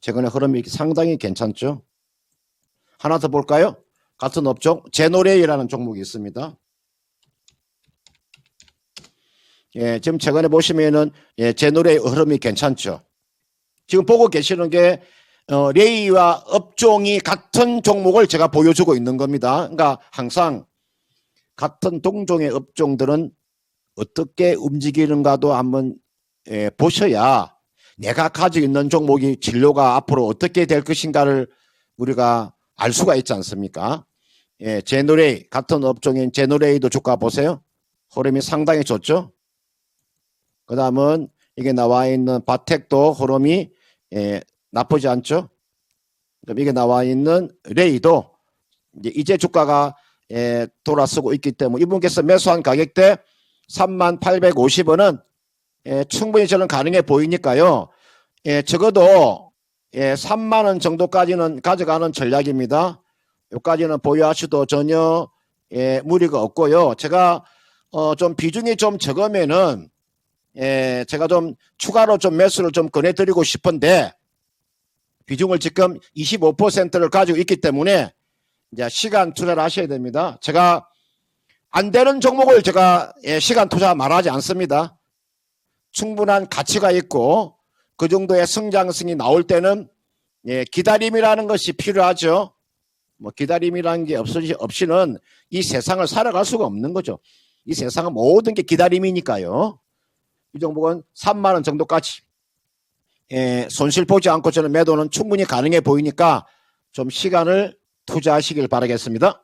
최근에 흐름이 상당히 괜찮죠. 하나 더 볼까요? 같은 업종 제노레이라는 종목이 있습니다. 지금 최근에 보시면은 제노레이 흐름이 괜찮죠. 지금 보고 계시는 게 레이와 업종이 같은 종목을 제가 보여주고 있는 겁니다. 그러니까 항상 같은 동종의 업종들은 어떻게 움직이는가도 한번 보셔야 내가 가지고 있는 종목이 진로가 앞으로 어떻게 될 것인가를 우리가 알 수가 있지 않습니까? 제노레이 같은 업종인 제노레이도 주가 보세요. 흐름이 상당히 좋죠. 그 다음은 이게 나와 있는 바텍도 흐름이 나쁘지 않죠. 그럼 이게 나와 있는 레이도 이제 주가가 돌아서고 있기 때문에 이분께서 매수한 가격대 3850원은 충분히 저는 가능해 보이니까요. 적어도 3만 원 정도까지는 가져가는 전략입니다. 여기까지는 보유하셔도 전혀 무리가 없고요. 제가 좀 비중이 좀 적으면은 제가 좀 추가로 좀 매수를 좀 권해드리고 싶은데 비중을 지금 25%를 가지고 있기 때문에 이제 시간 투자를 하셔야 됩니다. 제가 안 되는 종목을 제가 시간 투자 말하지 않습니다. 충분한 가치가 있고 그 정도의 성장성이 나올 때는 기다림이라는 것이 필요하죠. 뭐 기다림이라는 게 없이는 이 세상을 살아갈 수가 없는 거죠. 이 세상은 모든 게 기다림이니까요. 이 종목은 3만 원 정도까지 손실 보지 않고 저는 매도는 충분히 가능해 보이니까 좀 시간을 투자하시길 바라겠습니다.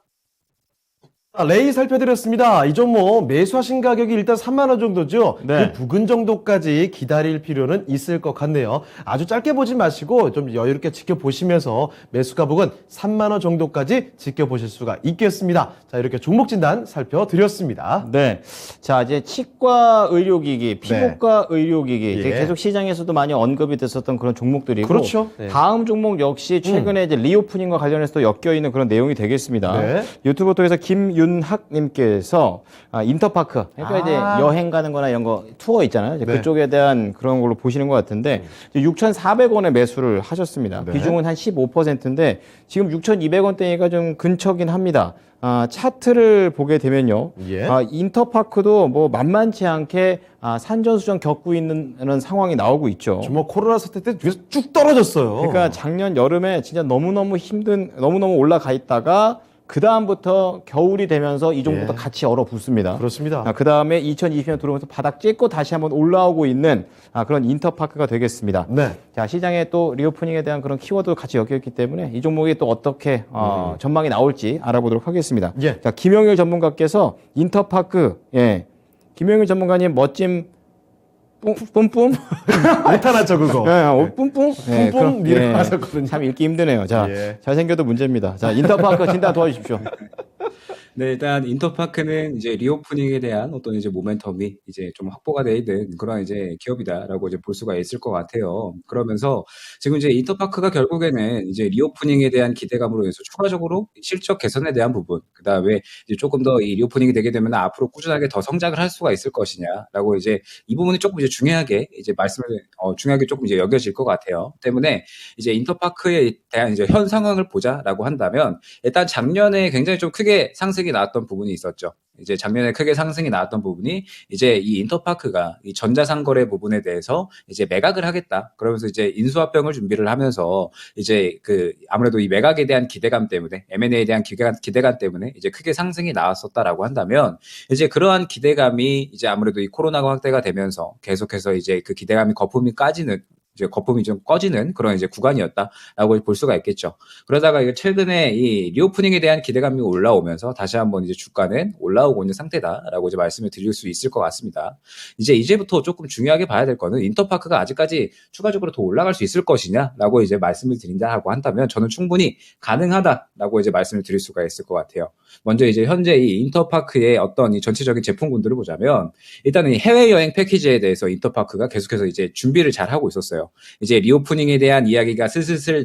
레이 살펴드렸습니다. 이 종목 매수하신 가격이 일단 3만 원 정도죠. 네. 그 부근 정도까지 기다릴 필요는 있을 것 같네요. 아주 짧게 보지 마시고 좀 여유롭게 지켜보시면서 매수가 부근 3만 원 정도까지 지켜보실 수가 있겠습니다. 자, 이렇게 종목 진단 살펴드렸습니다. 네. 자, 이제 치과 의료기기, 피부과 의료기기, 이제 예. 계속 시장에서도 많이 언급이 됐었던 그런 종목들이고. 그렇죠. 네. 다음 종목 역시 최근에 이제 리오프닝과 관련해서 또 엮여있는 그런 내용이 되겠습니다. 네. 유튜브 통해서 김윤학님께서 인터파크, 그러니까 이제 여행 가는 거나 이런 거 투어 있잖아요. 이제 네. 그쪽에 대한 그런 걸로 보시는 것 같은데 6,400원에 매수를 하셨습니다. 네. 비중은 한 15%인데 지금 6,200원대가 좀 근처긴 합니다. 차트를 보게 되면요. 예. 인터파크도 뭐 만만치 않게 산전수전 겪고 있는 상황이 나오고 있죠. 정말 코로나 사태 때 위에서 쭉 떨어졌어요. 그러니까 작년 여름에 진짜 너무너무 너무너무 올라가 있다가 그 다음부터 겨울이 되면서 이 종목도 예. 같이 얼어붙습니다. 그렇습니다. 그 다음에 2020년 들어오면서 바닥 찍고 다시 한번 올라오고 있는 그런 인터파크가 되겠습니다. 네. 자, 시장에 또 리오프닝에 대한 그런 키워드도 같이 엮여있기 때문에 이 종목이 또 어떻게 전망이 나올지 알아보도록 하겠습니다. 예. 자, 김영일 전문가께서 인터파크, 김영일 전문가님 멋짐 뿜뿜? 못하나죠 그거. 뿜뿜? 뿜뿜 이렇게 하셨거든요. 참 읽기 힘드네요. 자, 예. 잘생겨도 문제입니다. 자, 인터파크 진단 도와주십시오. 네, 일단 인터파크는 이제 리오프닝에 대한 어떤 이제 모멘텀이 이제 좀 확보가 돼 있는 그런 이제 기업이다라고 이제 볼 수가 있을 것 같아요. 그러면서 지금 이제 인터파크가 결국에는 이제 리오프닝에 대한 기대감으로 해서 추가적으로 실적 개선에 대한 부분, 그 다음에 이제 조금 더 이 리오프닝이 되게 되면 앞으로 꾸준하게 더 성장을 할 수가 있을 것이냐라고 이제 이 부분이 조금 이제 중요하게 이제 중요하게 조금 이제 여겨질 것 같아요. 때문에 이제 인터파크에 대한 이제 현 상황을 보자라고 한다면 일단 작년에 굉장히 좀 크게 상승이 나왔던 부분이 있었죠. 이제 작년에 크게 상승이 나왔던 부분이 이제 이 인터파크가 이 전자상거래 부분에 대해서 이제 매각을 하겠다. 그러면서 이제 인수합병을 준비를 하면서 이제 아무래도 이 매각에 대한 기대감 때문에 M&A에 대한 기대감 때문에 이제 크게 상승이 나왔었다라고 한다면 이제 그러한 기대감이 이제 아무래도 이 코로나가 확대가 되면서 계속해서 이제 그 기대감이 거품이 좀 꺼지는 그런 이제 구간이었다라고 볼 수가 있겠죠. 그러다가 이게 최근에 이 리오프닝에 대한 기대감이 올라오면서 다시 한번 이제 주가는 올라오고 있는 상태다라고 이제 말씀을 드릴 수 있을 것 같습니다. 이제부터 조금 중요하게 봐야 될 거는 인터파크가 아직까지 추가적으로 더 올라갈 수 있을 것이냐라고 이제 말씀을 드린다고 한다면 저는 충분히 가능하다라고 이제 말씀을 드릴 수가 있을 것 같아요. 먼저 이제 현재 이 인터파크의 어떤 이 전체적인 제품군들을 보자면 일단은 이 해외여행 패키지에 대해서 인터파크가 계속해서 이제 준비를 잘 하고 있었어요. 이제 리오프닝에 대한 이야기가 슬슬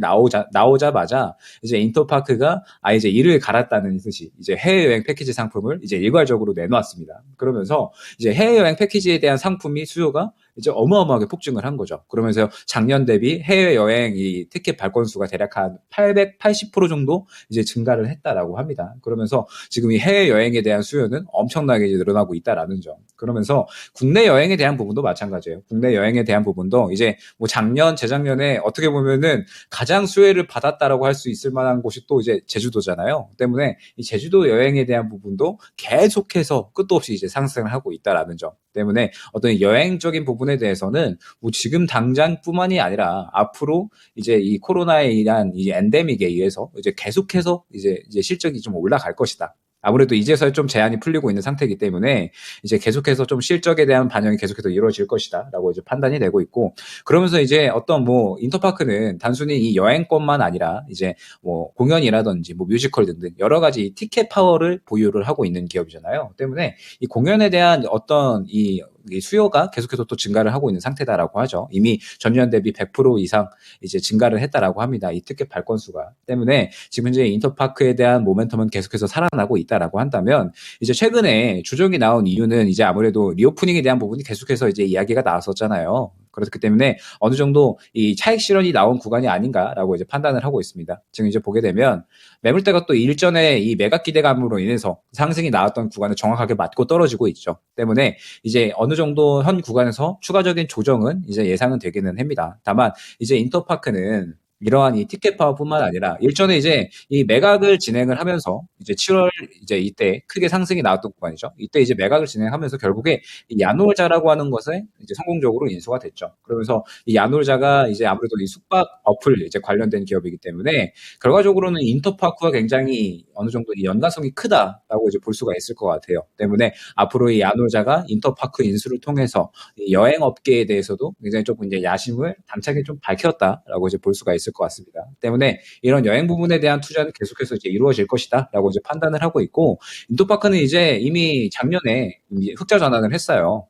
나오자마자 이제 인터파크가 이제 이를 갈았다는 듯이 이제 해외여행 패키지 상품을 이제 일괄적으로 내놓았습니다. 그러면서 이제 해외여행 패키지에 대한 상품이 수요가 이제 어마어마하게 폭증을 한 거죠. 그러면서 작년 대비 해외여행 이 티켓 발권수가 대략 한 880% 정도 이제 증가를 했다라고 합니다. 그러면서 지금 이 해외여행에 대한 수요는 엄청나게 이제 늘어나고 있다라는 점. 그러면서 국내 여행에 대한 부분도 마찬가지예요. 국내 여행에 대한 부분도 이제 뭐 재작년에 어떻게 보면은 가장 수혜를 받았다라고 할 수 있을 만한 곳이 또 이제 제주도잖아요. 때문에 이 제주도 여행에 대한 부분도 계속해서 끝도 없이 이제 상승을 하고 있다라는 점. 때문에 어떤 여행적인 부분에 대해서는 뭐 지금 당장뿐만이 아니라 앞으로 이제 이 코로나에 의한 이 엔데믹에 의해서 이제 계속해서 이제 실적이 좀 올라갈 것이다. 아무래도 이제서야 좀 제한이 풀리고 있는 상태이기 때문에 이제 계속해서 좀 실적에 대한 반영이 계속해서 이루어질 것이다라고 이제 판단이 되고 있고, 그러면서 이제 어떤 뭐 인터파크는 단순히 이 여행권만 아니라 이제 뭐 공연이라든지 뭐 뮤지컬 등등 여러 가지 이 티켓 파워를 보유를 하고 있는 기업이잖아요. 때문에 이 공연에 대한 어떤 이 수요가 계속해서 또 증가를 하고 있는 상태다라고 하죠. 이미 전년 대비 100% 이상 이제 증가를 했다라고 합니다. 이 티켓 발권 수가. 때문에 지금 이제 인터파크에 대한 모멘텀은 계속해서 살아나고 있다라고 한다면, 이제 최근에 조정이 나온 이유는 이제 아무래도 리오프닝에 대한 부분이 계속해서 이제 이야기가 나왔었잖아요. 그렇기 때문에 어느 정도 이 차익 실현이 나온 구간이 아닌가라고 이제 판단을 하고 있습니다. 지금 이제 보게 되면 매물대가 또 일전에 이 매각 기대감으로 인해서 상승이 나왔던 구간을 정확하게 맞고 떨어지고 있죠. 때문에 이제 어느 정도 현 구간에서 추가적인 조정은 이제 예상은 되기는 합니다. 다만 이제 인터파크는 이러한 이 티켓 파워뿐만 아니라 일전에 이제 이 매각을 진행을 하면서 이제 7월 이제 이때 크게 상승이 나왔던 구간이죠. 이때 이제 매각을 진행하면서 결국에 이 야놀자라고 하는 것에 이제 성공적으로 인수가 됐죠. 그러면서 이 야놀자가 이제 아무래도 이 숙박 어플 이제 관련된 기업이기 때문에 결과적으로는 인터파크와 굉장히 어느 정도 이 연관성이 크다라고 이제 볼 수가 있을 것 같아요. 때문에 앞으로 이 야놀자가 인터파크 인수를 통해서 이 여행 업계에 대해서도 굉장히 조금 이제 야심을 당차게 좀 밝혔다라고 이제 볼 수가 있을 것 같습니다. 때문에 이런 여행 부분에 대한 투자는 계속해서 이제 이루어질 것이다라고 이제 판단을 하고 있고, 인터파크는 이제 이미 작년에 이제 흑자 전환을 했어요.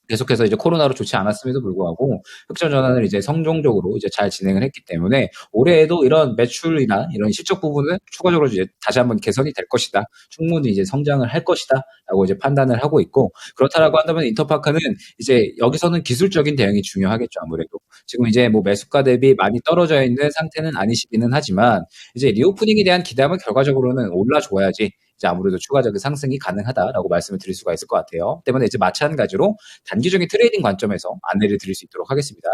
계속해서 이제 코로나로 좋지 않았음에도 불구하고 흑자 전환을 이제 성공적으로 이제 잘 진행을 했기 때문에 올해에도 이런 매출이나 이런 실적 부분은 추가적으로 이제 다시 한번 개선이 될 것이다. 충분히 이제 성장을 할 것이다라고 이제 판단을 하고 있고, 그렇다라고 한다면 인터파크는 이제 여기서는 기술적인 대응이 중요하겠죠. 아무래도 지금 이제 뭐 매수가 대비 많이 떨어져 있는 상태는 아니시기는 하지만 이제 리오프닝에 대한 기대감은 결과적으로는 올라줘야지 이제 아무래도 추가적인 상승이 가능하다라고 말씀을 드릴 수가 있을 것 같아요. 때문에 이제 마찬가지로 단기적인 트레이딩 관점에서 안내를 드릴 수 있도록 하겠습니다.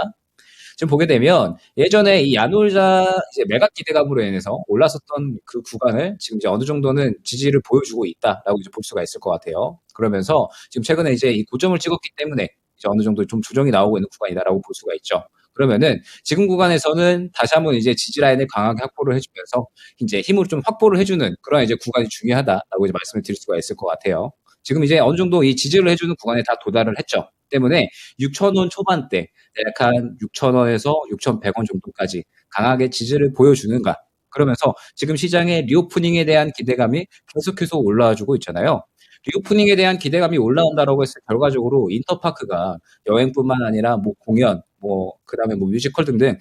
지금 보게 되면 예전에 이 야놀자 이제 매각 기대감으로 인해서 올랐었던 그 구간을 지금 이제 어느 정도는 지지를 보여주고 있다라고 이제 볼 수가 있을 것 같아요. 그러면서 지금 최근에 이제 이 고점을 찍었기 때문에 이제 어느 정도 좀 조정이 나오고 있는 구간이다라고 볼 수가 있죠. 그러면은 지금 구간에서는 다시 한번 이제 지지 라인을 강하게 확보를 해주면서 이제 힘을 좀 확보를 해주는 그런 이제 구간이 중요하다라고 이제 말씀을 드릴 수가 있을 것 같아요. 지금 이제 어느 정도 이 지지를 해주는 구간에 다 도달을 했죠. 때문에 6,000원 초반대, 약 한 6,000원에서 6,100원 정도까지 강하게 지지를 보여주는가. 그러면서 지금 시장의 리오프닝에 대한 기대감이 계속해서 올라와주고 있잖아요. 리오프닝에 대한 기대감이 올라온다라고 했을 때 결과적으로 인터파크가 여행뿐만 아니라 뭐 공연, 뭐 그다음에 뭐 뮤지컬 등등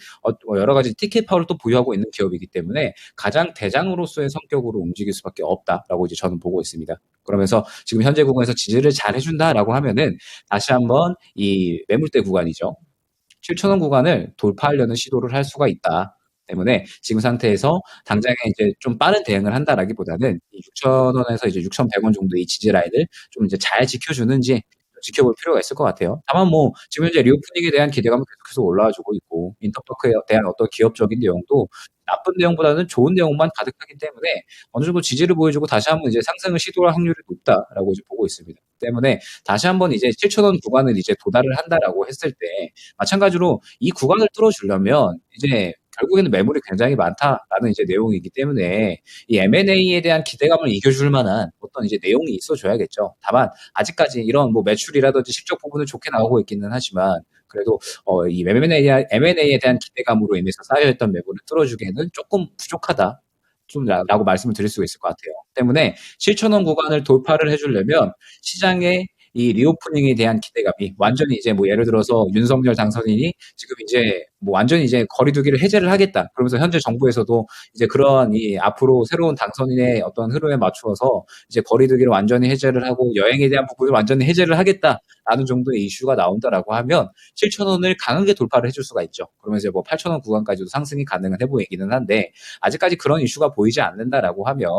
뭐 여러 가지 티켓 파워를 또 보유하고 있는 기업이기 때문에 가장 대장으로서의 성격으로 움직일 수밖에 없다라고 이제 저는 보고 있습니다. 그러면서 지금 현재 구간에서 지지를 잘 해준다라고 하면은 다시 한번 이 매물대 구간이죠. 7,000원 구간을 돌파하려는 시도를 할 수가 있다. 때문에 지금 상태에서 당장에 이제 좀 빠른 대응을 한다라기보다는 이 6,000원에서 이제 6,100원 정도 이 지지 라인을 좀 이제 잘 지켜주는지 지켜볼 필요가 있을 것 같아요. 다만 뭐 지금 현재 리오프닝에 대한 기대감은 계속해서 올라와주고 있고, 인터파크에 대한 어떤 기업적인 내용도 나쁜 내용보다는 좋은 내용만 가득하기 때문에 어느 정도 지지를 보여주고 다시 한번 이제 상승을 시도할 확률이 높다라고 이제 보고 있습니다. 때문에 다시 한번 이제 7,000원 구간을 이제 도달을 한다라고 했을 때 마찬가지로 이 구간을 뚫어주려면 이제 결국에는 매물이 굉장히 많다라는 이제 내용이기 때문에 이 M&A에 대한 기대감을 이겨줄 만한 어떤 이제 내용이 있어줘야겠죠. 다만 아직까지 이런 뭐 매출이라든지 실적 부분은 좋게 나오고 있기는 하지만 그래도 이 M&A에 대한 기대감으로 인해서 쌓여있던 매물을 뚫어주기에는 조금 부족하다. 라고 말씀을 드릴 수 있을 것 같아요. 때문에 7,000원 구간을 돌파를 해주려면 시장의 이 리오프닝에 대한 기대감이 완전히 이제 뭐 예를 들어서 윤석열 당선인이 지금 이제 뭐 완전히 이제 거리두기를 해제를 하겠다. 그러면서 현재 정부에서도 이제 그런 이 앞으로 새로운 당선인의 어떤 흐름에 맞추어서 이제 거리두기를 완전히 해제를 하고 여행에 대한 부분을 완전히 해제를 하겠다라는 정도의 이슈가 나온다라고 하면 7,000원을 강하게 돌파를 해줄 수가 있죠. 그러면서 뭐 8,000원 구간까지도 상승이 가능은 해 보이기는 한데 아직까지 그런 이슈가 보이지 않는다라고 하면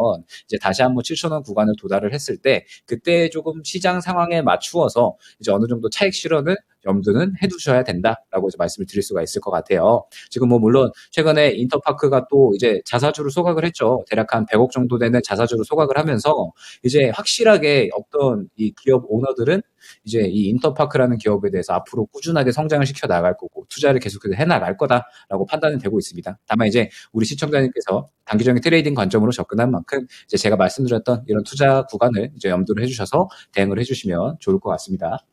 이제 다시 한번 7,000원 구간을 도달을 했을 때 그때 조금 시장 상황에 맞추어서 이제 어느 정도 차익 실현을 염두는 해두셔야 된다라고 이제 말씀을 드릴 수가 있을 것 같아요. 지금 뭐 물론 최근에 인터파크가 또 이제 자사주를 소각을 했죠. 대략 한 100억 정도 되는 자사주를 소각을 하면서 이제 확실하게 어떤 이 기업 오너들은 이제 이 인터파크라는 기업에 대해서 앞으로 꾸준하게 성장을 시켜 나갈 거고 투자를 계속해서 해 나갈 거다라고 판단이 되고 있습니다. 다만 이제 우리 시청자님께서 단기적인 트레이딩 관점으로 접근한 만큼 이제 제가 말씀드렸던 이런 투자 구간을 이제 염두를 해주셔서 대응을 해주시면 좋을 것 같습니다.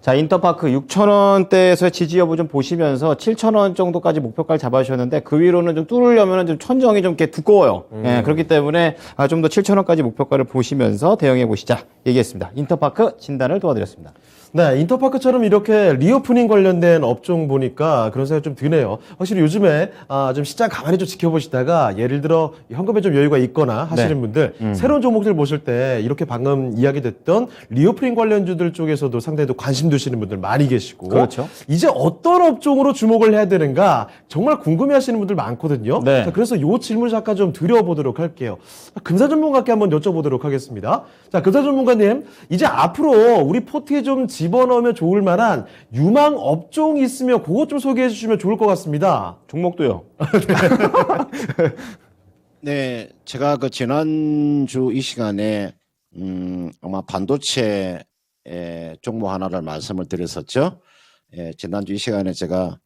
자, 인터파크 6,000원대에서의 지지 여부 좀 보시면서 7,000원 정도까지 목표가를 잡아주셨는데 그 위로는 좀 뚫으려면 좀 천정이 좀 이렇게 두꺼워요. 예, 그렇기 때문에 좀 더 7,000원까지 목표가를 보시면서 대응해 보시자 얘기했습니다. 인터파크 진단을 도와드렸습니다. 네, 인터파크처럼 이렇게 리오프닝 관련된 업종 보니까 그런 생각이 좀 드네요. 확실히 요즘에 좀 시장 가만히 좀 지켜보시다가 예를 들어 현금에 좀 여유가 있거나 하시는 네. 분들 새로운 종목들 보실 때 이렇게 방금 이야기됐던 리오프닝 관련주들 쪽에서도 상당히 또 관심 두시는 분들 많이 계시고 그렇죠. 이제 어떤 업종으로 주목을 해야 되는가 정말 궁금해하시는 분들 많거든요. 네. 자, 그래서 이 질문 잠깐 좀 드려보도록 할게요. 금사 전문가께 한번 여쭤보도록 하겠습니다. 자, 금사 전문가님, 이제 앞으로 우리 포트에 좀 집어넣으면 좋을 만한 유망 업종이 있으면 그것 좀 소개해 주시면 좋을 것 같습니다. 종목도요. 네, 제가 그 지난주 이 시간에 아마 반도체 종목 하나를 말씀을 드렸었죠. 지난주 이 시간에 제가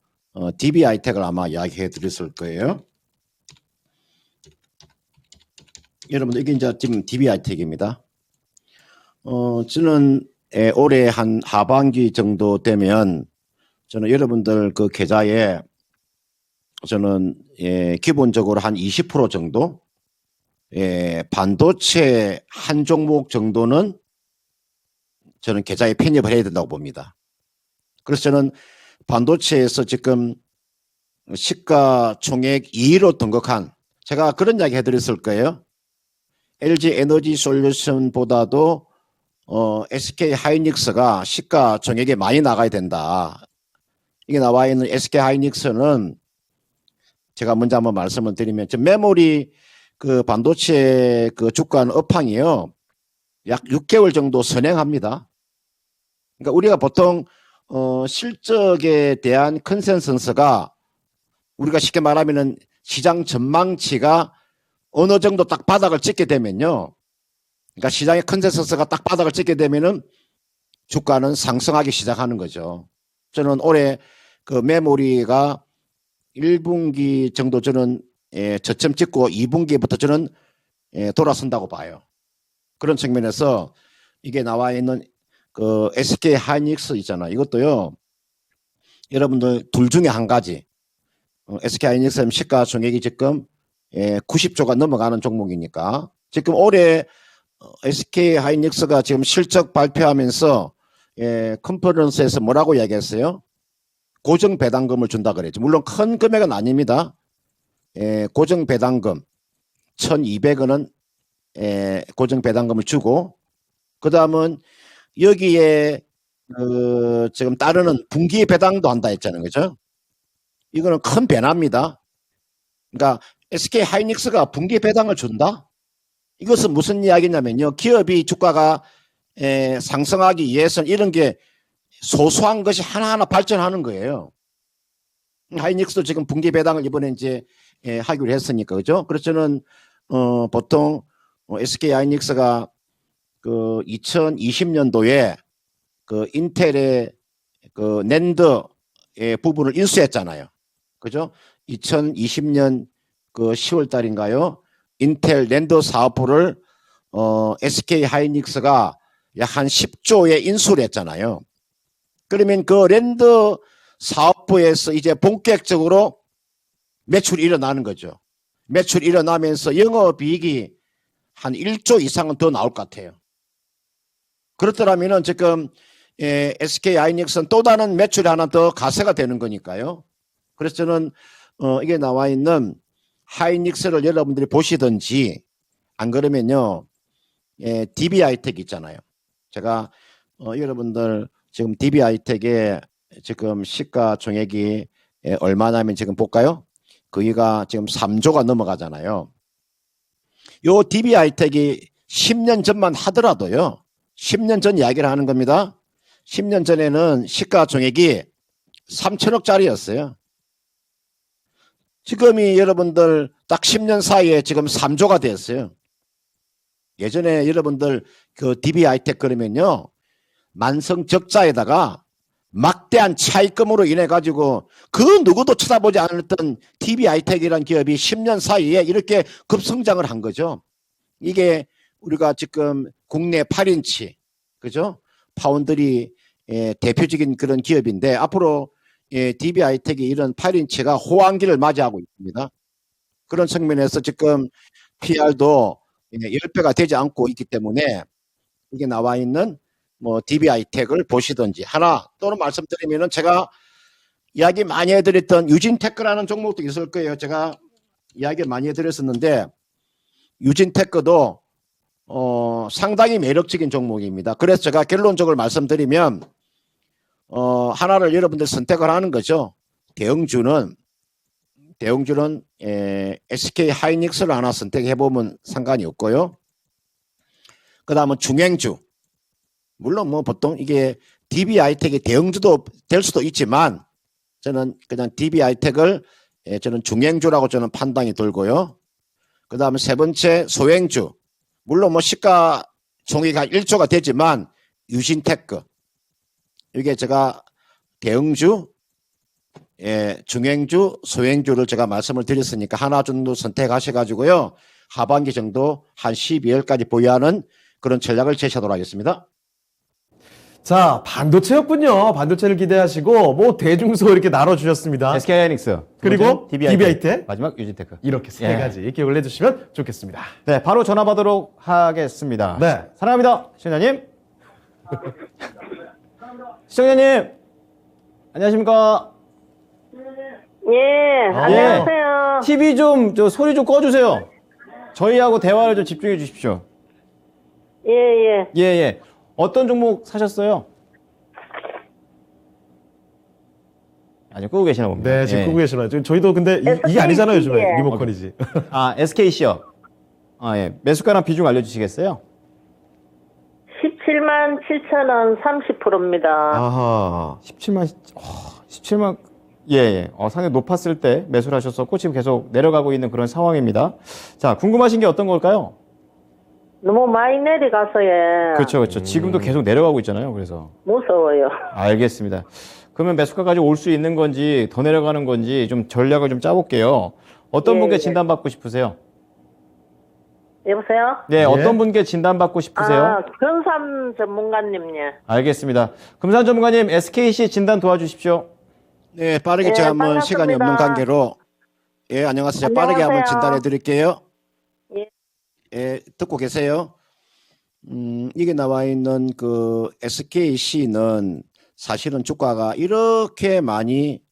DBI텍을 아마 이야기해 드렸을 거예요. 여러분들 이게 이제 지금 DBI텍입니다. 저는 올해 한 하반기 정도 되면 저는 여러분들 그 계좌에 저는 기본적으로 한 20% 정도 반도체 한 종목 정도는 저는 계좌에 편입을 해야 된다고 봅니다. 그래서 저는 반도체에서 지금 시가총액 2위로 등극한, 제가 그런 이야기 해드렸을 거예요. LG 에너지 솔루션보다도 SK 하이닉스가 시가총액이 많이 나가야 된다. 이게 나와 있는 SK 하이닉스는 제가 먼저 한번 말씀을 드리면 메모리 그 반도체 그 주가는 업황이요, 약 6개월 정도 선행합니다. 그러니까 우리가 보통 실적에 대한 컨센서스가 우리가 쉽게 말하면은 시장 전망치가 어느 정도 딱 바닥을 찍게 되면요, 그러니까 시장의 컨센서스가 딱 바닥을 찍게 되면은 주가는 상승하기 시작하는 거죠. 저는 올해 그 메모리가 1분기 정도 저는 저점 찍고 2분기부터 저는 돌아선다고 봐요. 그런 측면에서 이게 나와 있는 그 SK 하이닉스 있잖아요. 이것도요, 여러분들 둘 중에 한 가지. SK 하이닉스 시가총액이 지금 90조가 넘어가는 종목이니까 지금 올해 SK 하이닉스가 지금 실적 발표하면서 컨퍼런스에서 뭐라고 이야기했어요? 고정 배당금을 준다 그랬죠. 물론 큰 금액은 아닙니다. 고정 배당금 1,200원은 고정 배당금을 주고, 그 다음은 여기에 지금 따르는 분기 배당도 한다 했잖아요. 그죠? 이거는 큰 변화입니다. 그러니까 SK 하이닉스가 분기 배당을 준다? 이것은 무슨 이야기냐면요, 기업이 주가가 상승하기 위해서는 이런 게 소소한 것이 하나하나 발전하는 거예요. 하이닉스도 지금 분기 배당을 이번에 이제 하기로 했으니까, 그죠? 그래서 저는 보통 SK 하이닉스가 그 2020년도에 그 인텔의 그 낸드의 부분을 인수했잖아요. 그죠? 2020년 그 10월 달인가요? 인텔 낸드 사업부를 SK 하이닉스가 약 한 10조에 인수를 했잖아요. 그러면 그 랜드 사업부에서 이제 본격적으로 매출이 일어나는 거죠. 매출이 일어나면서 영업이익이 한 1조 이상은 더 나올 것 같아요. 그렇더라면은 지금 SK 하이닉스는 또 다른 매출이 하나 더 가세가 되는 거니까요. 그래서 저는 이게 나와 있는 하이닉스를 여러분들이 보시든지, 안 그러면요, DBI텍 있잖아요. 제가 여러분들 지금 DBI텍의 지금 시가총액이 얼마냐면 지금 볼까요? 거기가 지금 3조가 넘어가잖아요. 요 DBI텍이 10년 전만 하더라도요, 10년 전 이야기를 하는 겁니다. 10년 전에는 시가총액이 3천억짜리였어요. 지금이 여러분들 딱 10년 사이에 지금 3조가 됐어요. 예전에 여러분들 그 DB하이텍 그러면요. 만성적자에다가 막대한 차입금으로 인해 가지고 그 누구도 쳐다보지 않았던 DB하이텍이라는 기업이 10년 사이에 이렇게 급성장을 한 거죠. 이게 우리가 지금 국내 8인치 그죠? 파운드리 대표적인 그런 기업인데 앞으로 DB하이텍이 이런 8인치가 호황기를 맞이하고 있습니다. 그런 측면에서 지금 PR도 10배가 되지 않고 있기 때문에 이게 나와 있는 뭐 DB하이텍을 보시든지 하나 또는 말씀드리면은 제가 이야기 많이 해드렸던 유진테크라는 종목도 있을 거예요. 제가 이야기 많이 해드렸었는데 유진테크도 상당히 매력적인 종목입니다. 그래서 제가 결론적으로 말씀드리면 하나를 여러분들 선택을 하는 거죠. 대형주는 SK 하이닉스를 하나 선택해 보면 상관이 없고요. 그 다음은 중행주. 물론 뭐 보통 이게 DB하이텍이 대형주도 될 수도 있지만 저는 그냥 DB하이텍을 저는 중행주라고 저는 판단이 들고요. 그 다음에 세 번째 소행주. 물론 뭐 시가 총액이 1조가 되지만 유진테크. 이게 제가 대형주, 중행주, 소행주를 제가 말씀을 드렸으니까 하나 정도 선택하셔가지고요. 하반기 정도 한 12월까지 보유하는 그런 전략을 제시하도록 하겠습니다. 자, 반도체였군요. 반도체를 기대하시고 뭐 대중소 이렇게 나눠주셨습니다. SK 하이닉스 그리고 DB하이텍 DB하이텍 마지막 유진테크. 이렇게 세 예. 가지 기억을 해주시면 좋겠습니다. 네, 바로 전화 받도록 하겠습니다. 네. 사랑합니다, 시청자님. 시청자님, 안녕하십니까? 예, 안녕하세요. TV 좀, 소리 좀 꺼주세요. 저희하고 대화를 좀 집중해 주십시오. 예, 예. 예, 예. 어떤 종목 사셨어요? 아니요, 끄고 계시나 봅니다. 네, 지금 예. 끄고 계시나요? 저희도 근데 이게 SK 아니잖아요, 요즘에. 예. 리모컨이지. 아, SKC요. 아, 예. 매수가랑 비중 알려주시겠어요? 17만 7천 원 30%입니다. 아하. 17만, 예, 예. 상당히 높았을 때 매수를 하셨었고, 지금 계속 내려가고 있는 그런 상황입니다. 자, 궁금하신 게 어떤 걸까요? 너무 많이 내려가서 예. 그렇죠, 그렇죠. 지금도 계속 내려가고 있잖아요. 그래서. 무서워요. 알겠습니다. 그러면 매수가까지 올 수 있는 건지, 더 내려가는 건지 좀 전략을 좀 짜볼게요. 어떤 예, 분께 예. 진단받고 싶으세요? 여보세요? 네, 예. 어떤 분께 진단받고 싶으세요? 아, 금삼 전문가님, 예. 알겠습니다. 금산 전문가님, SKC 진단 도와주십시오. 네, 빠르게 예, 제가 한번 반갑습니다. 시간이 없는 관계로 예, 안녕하세요. 빠르게 한번 안녕하세요. 진단해 드릴게요. 예. 예, 듣고 계세요. 이게 나와 있는 그 SKC는 사실은 주가가 이렇게 많이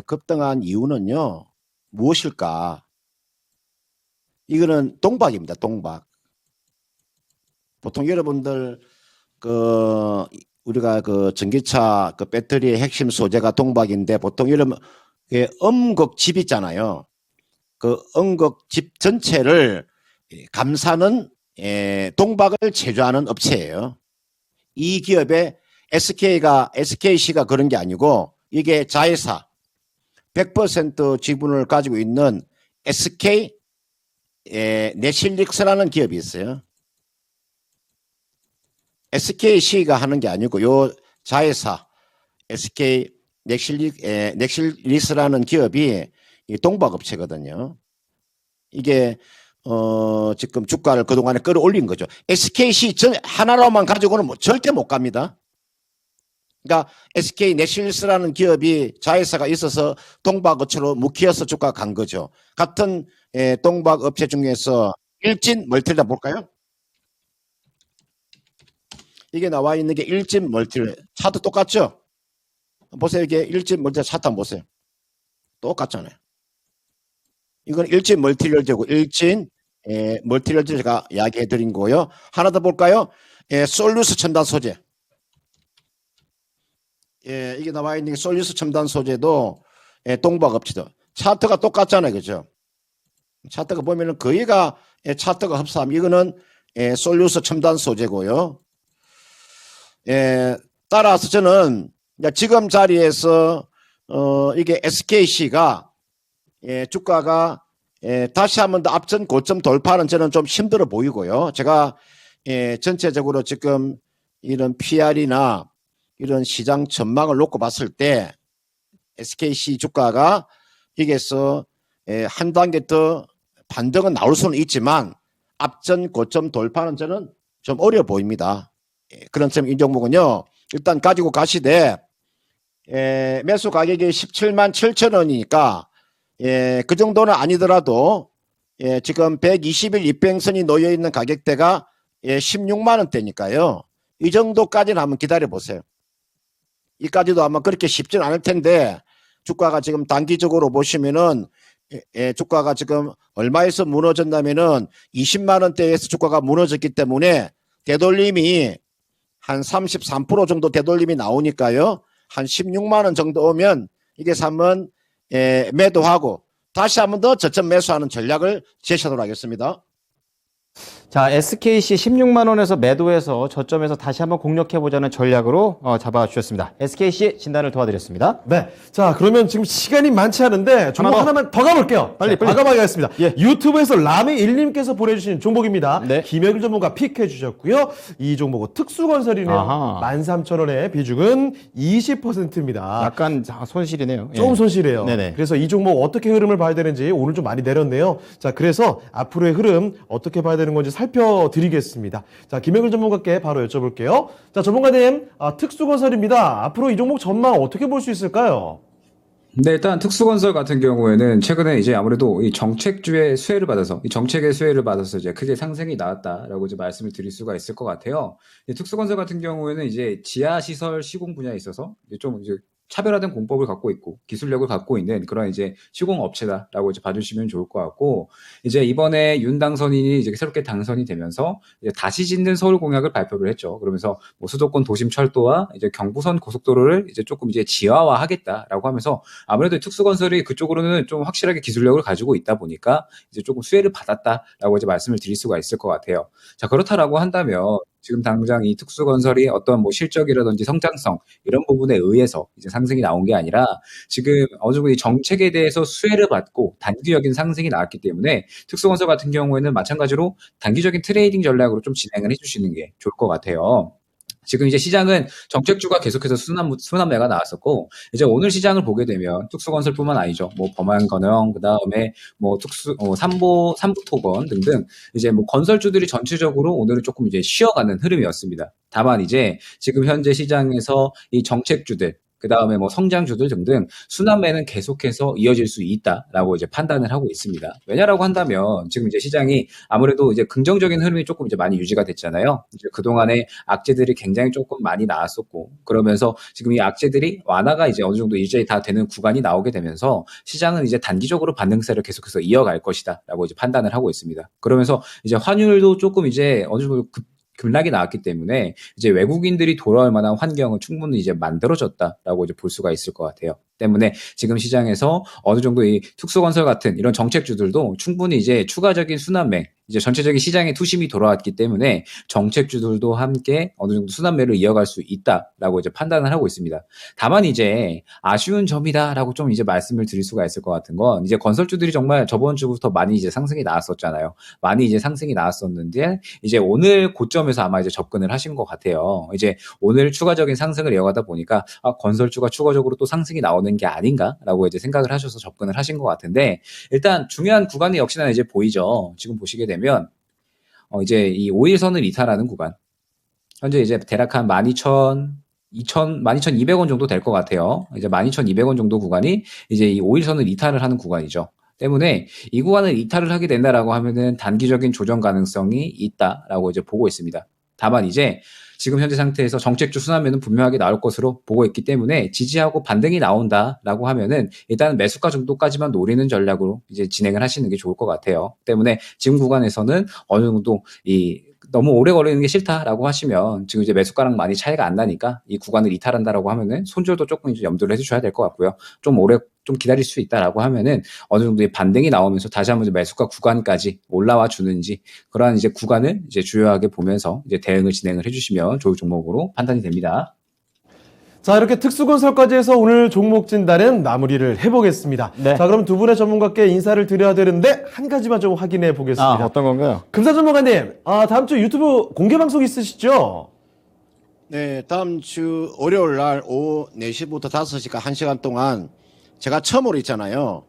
급등한 이유는요. 무엇일까? 이거는 동박입니다. 동박. 보통 여러분들 그 우리가 그 전기차 그 배터리의 핵심 소재가 동박인데 보통 이런 음극집 있잖아요. 그 음극집 전체를 감싸는 동박을 제조하는 업체예요. 이 기업의 SKC가 그런 게 아니고 이게 자회사 100% 지분을 가지고 있는 SK 네실릭스라는 기업이 있어요. SKC가 하는 게 아니고 요 자회사 SK 넥실리스라는 기업이 이 동박업체거든요. 이게 지금 주가를 그동안에 끌어올린 거죠. SKC 하나로만 가지고는 절대 못 갑니다. 그러니까 SK 넥실리스라는 기업이 자회사가 있어서 동박업체로 묶여서 주가가 간 거죠. 같은 동박업체 중에서 일진 멀티를 볼까요? 이게 나와 있는 게 일진 멀티 차도 똑같죠? 보세요. 이게 일진 멀티 차트 한번 보세요. 똑같잖아요. 이건 일진 멀티럴제고 일진 멀티럴제 제가 이야기해 드린 거고요. 하나 더 볼까요? 솔루스 첨단 소재. 이게 나와 있는 게 솔루스 첨단 소재도 동박업체도 차트가 똑같잖아요. 그죠? 차트가 보면은 거의가 차트가 흡사함. 이거는 솔루스 첨단 소재고요. 따라서 저는 이제 지금 자리에서 이게 SKC가 주가가 다시 한번 더 앞전 고점 돌파는 저는 좀 힘들어 보이고요. 제가 전체적으로 지금 이런 PR이나 이런 시장 전망을 놓고 봤을 때 SKC 주가가 여기에서 한 단계 더 반등은 나올 수는 있지만 앞전 고점 돌파는 저는 좀 어려워 보입니다. 그런 점 이 종목은요. 일단 가지고 가시되 매수 가격이 17만 7천 원이니까 그 정도는 아니더라도 지금 120일 이평선이 놓여 있는 가격대가 16만 원대니까요. 이 정도까지는 한번 기다려 보세요. 이까지도 아마 그렇게 쉽지는 않을 텐데 주가가 지금 단기적으로 보시면은 주가가 지금 얼마에서 무너졌냐면은 20만 원대에서 주가가 무너졌기 때문에 되돌림이 한 33% 정도 되돌림이 나오니까요. 한 16만 원 정도 오면 이게 한번 매도하고 다시 한번 더 저점 매수하는 전략을 제시하도록 하겠습니다. 자, SKC 16만 원에서 매도해서 저점에서 다시 한번 공략해보자는 전략으로 잡아주셨습니다. SKC 진단을 도와드렸습니다. 네. 자, 그러면 지금 시간이 많지 않은데 종목 하나만 더 가볼게요. 빨리. 과감하게 가겠습니다. 예. 유튜브에서 라메1님께서 보내주신 종목입니다. 네. 김혁일 전문가 픽해 주셨고요. 이 종목은 특수건설이네요. 아하. 13,000원에 비중은 20%입니다. 약간 손실이네요. 조금 손실이에요. 네네. 그래서 이 종목 어떻게 흐름을 봐야 되는지 오늘 좀 많이 내렸네요. 자, 그래서 앞으로의 흐름 어떻게 봐야 되는 건지 살펴드리겠습니다. 자, 김혁일 전문가께 바로 여쭤볼게요. 자, 전문가님, 특수건설입니다. 앞으로 이 종목 전망 어떻게 볼 수 있을까요? 네, 일단 특수건설 같은 경우에는 최근에 이제 아무래도 이 정책주의 수혜를 받아서, 이 정책의 수혜를 받아서 이제 크게 상승이 나왔다라고 이제 말씀을 드릴 수가 있을 것 같아요. 이 특수건설 같은 경우에는 이제 지하시설 시공 분야에 있어서 이제 차별화된 공법을 갖고 있고 기술력을 갖고 있는 그런 이제 시공업체다라고 이제 봐주시면 좋을 것 같고, 이제 이번에 윤 당선인이 이제 새롭게 당선이 되면서 이제 다시 짓는 서울 공약을 발표를 했죠. 그러면서 뭐 수도권 도심 철도와 이제 경부선 고속도로를 이제 조금 이제 지하화하겠다라고 하면서 아무래도 특수건설이 그쪽으로는 좀 확실하게 기술력을 가지고 있다 보니까 이제 조금 수혜를 받았다라고 이제 말씀을 드릴 수가 있을 것 같아요. 자, 그렇다라고 한다면 지금 당장 이 특수건설이 어떤 뭐 실적이라든지 성장성 이런 부분에 의해서 이제 상승이 나온 게 아니라 지금 어느 정도 이 정책에 대해서 수혜를 받고 단기적인 상승이 나왔기 때문에 특수건설 같은 경우에는 마찬가지로 단기적인 트레이딩 전략으로 좀 진행을 해주시는 게 좋을 것 같아요. 지금 이제 시장은 정책주가 계속해서 순환매가 나왔었고, 이제 오늘 시장을 보게 되면 특수건설뿐만 아니죠. 뭐 범안건영, 그 다음에 뭐 삼부토건 등등 이제 뭐 건설주들이 전체적으로 오늘은 조금 이제 쉬어가는 흐름이었습니다. 다만 이제 지금 현재 시장에서 이 정책주들, 그 다음에 뭐 성장주들 등등 순환매는 계속해서 이어질 수 있다라고 이제 판단을 하고 있습니다. 왜냐라고 한다면 지금 이제 시장이 아무래도 이제 긍정적인 흐름이 조금 이제 많이 유지가 됐잖아요. 이제 그동안에 악재들이 굉장히 조금 많이 나왔었고, 그러면서 지금 이 악재들이 완화가 이제 어느 정도 일제히 다 되는 구간이 나오게 되면서 시장은 이제 단기적으로 반등세를 계속해서 이어갈 것이다라고 이제 판단을 하고 있습니다. 그러면서 이제 환율도 조금 이제 어느 정도 급락이 나왔기 때문에 이제 외국인들이 돌아올 만한 환경은 충분히 이제 만들어졌다라고 이제 볼 수가 있을 것 같아요. 때문에 지금 시장에서 어느 정도 이 특수건설 같은 이런 정책주들도 충분히 이제 추가적인 순환매, 이제 전체적인 시장의 투심이 돌아왔기 때문에 정책주들도 함께 어느 정도 순환매를 이어갈 수 있다라고 이제 판단을 하고 있습니다. 다만 이제 아쉬운 점이다라고 좀 이제 말씀을 드릴 수가 있을 것 같은 건, 이제 건설주들이 정말 저번 주부터 많이 이제 상승이 나왔었잖아요. 많이 이제 상승이 나왔었는데 이제 오늘 고점에서 아마 이제 접근을 하신 것 같아요. 이제 오늘 추가적인 상승을 이어가다 보니까 건설주가 추가적으로 또 상승이 나오는 게 아닌가라고 이제 생각을 하셔서 접근을 하신 것 같은데, 일단 중요한 구간이 역시나 이제 보이죠. 지금 보시게 되면 이제 이 5일선을 이탈하는 구간, 현재 이제 대략 한 12,200원 정도 될 것 같아요. 이제 12,200원 정도 구간이 이제 이 5일선을 이탈을 하는 구간이죠. 때문에 이 구간을 이탈을 하게 된다라고 하면은 단기적인 조정 가능성이 있다라고 이제 보고 있습니다. 다만 이제 지금 현재 상태에서 정책주 순환매는 분명하게 나올 것으로 보고 있기 때문에 지지하고 반등이 나온다라고 하면은 일단 매수가 정도까지만 노리는 전략으로 이제 진행을 하시는 게 좋을 것 같아요. 때문에 지금 구간에서는 어느 정도 너무 오래 걸리는 게 싫다라고 하시면 지금 이제 매수가랑 많이 차이가 안 나니까 이 구간을 이탈한다라고 하면은 손절도 조금 이제 염두를 해주셔야 될 것 같고요. 좀 오래 좀 기다릴 수 있다라고 하면은 어느 정도의 반등이 나오면서 다시 한번 이제 매수가 구간까지 올라와 주는지, 그러한 이제 구간을 이제 주요하게 보면서 이제 대응을 진행을 해주시면 좋을 종목으로 판단이 됩니다. 자, 이렇게 특수건설까지 해서 오늘 종목 진단은 마무리를 해보겠습니다. 네. 자, 그럼 두 분의 전문가께 인사를 드려야 되는데 한 가지만 좀 확인해 보겠습니다. 어떤 건가요? 금사 전문가님, 다음 주 유튜브 공개 방송 있으시죠? 네, 다음 주 월요일 날 오후 4시부터 5시까 1시간 동안 제가 처음으로 있잖아요.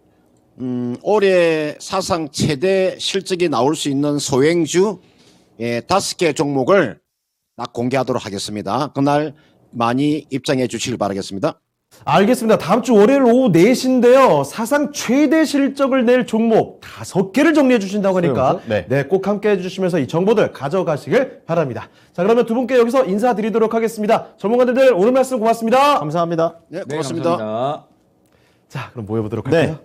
올해 사상 최대 실적이 나올 수 있는 소행주 5개 종목을 딱 공개하도록 하겠습니다. 그날 많이 입장해 주시길 바라겠습니다. 알겠습니다. 다음 주 월요일 오후 4시인데요. 사상 최대 실적을 낼 종목 5개를 정리해 주신다고 하니까 네. 꼭 함께 해주시면서 이 정보들 가져가시길 바랍니다. 자, 그러면 두 분께 여기서 인사드리도록 하겠습니다. 전문가들 오늘 말씀 고맙습니다. 감사합니다. 네, 네, 고맙습니다. 감사합니다. 자, 그럼 모여보도록 할까요?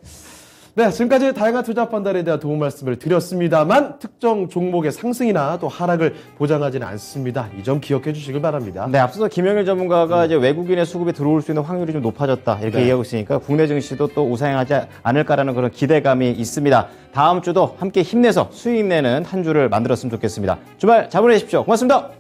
네, 지금까지 다양한 투자 판단에 대한 도움 말씀을 드렸습니다만 특정 종목의 상승이나 또 하락을 보장하지는 않습니다. 이 점 기억해 주시길 바랍니다. 네, 앞서서 김영일 전문가가 이제 외국인의 수급이 들어올 수 있는 확률이 좀 높아졌다 이렇게 얘기하고 있으니까 국내 증시도 또 우상향하지 않을까라는 그런 기대감이 있습니다. 다음 주도 함께 힘내서 수익 내는 한 주를 만들었으면 좋겠습니다. 주말 잘 보내십시오. 고맙습니다.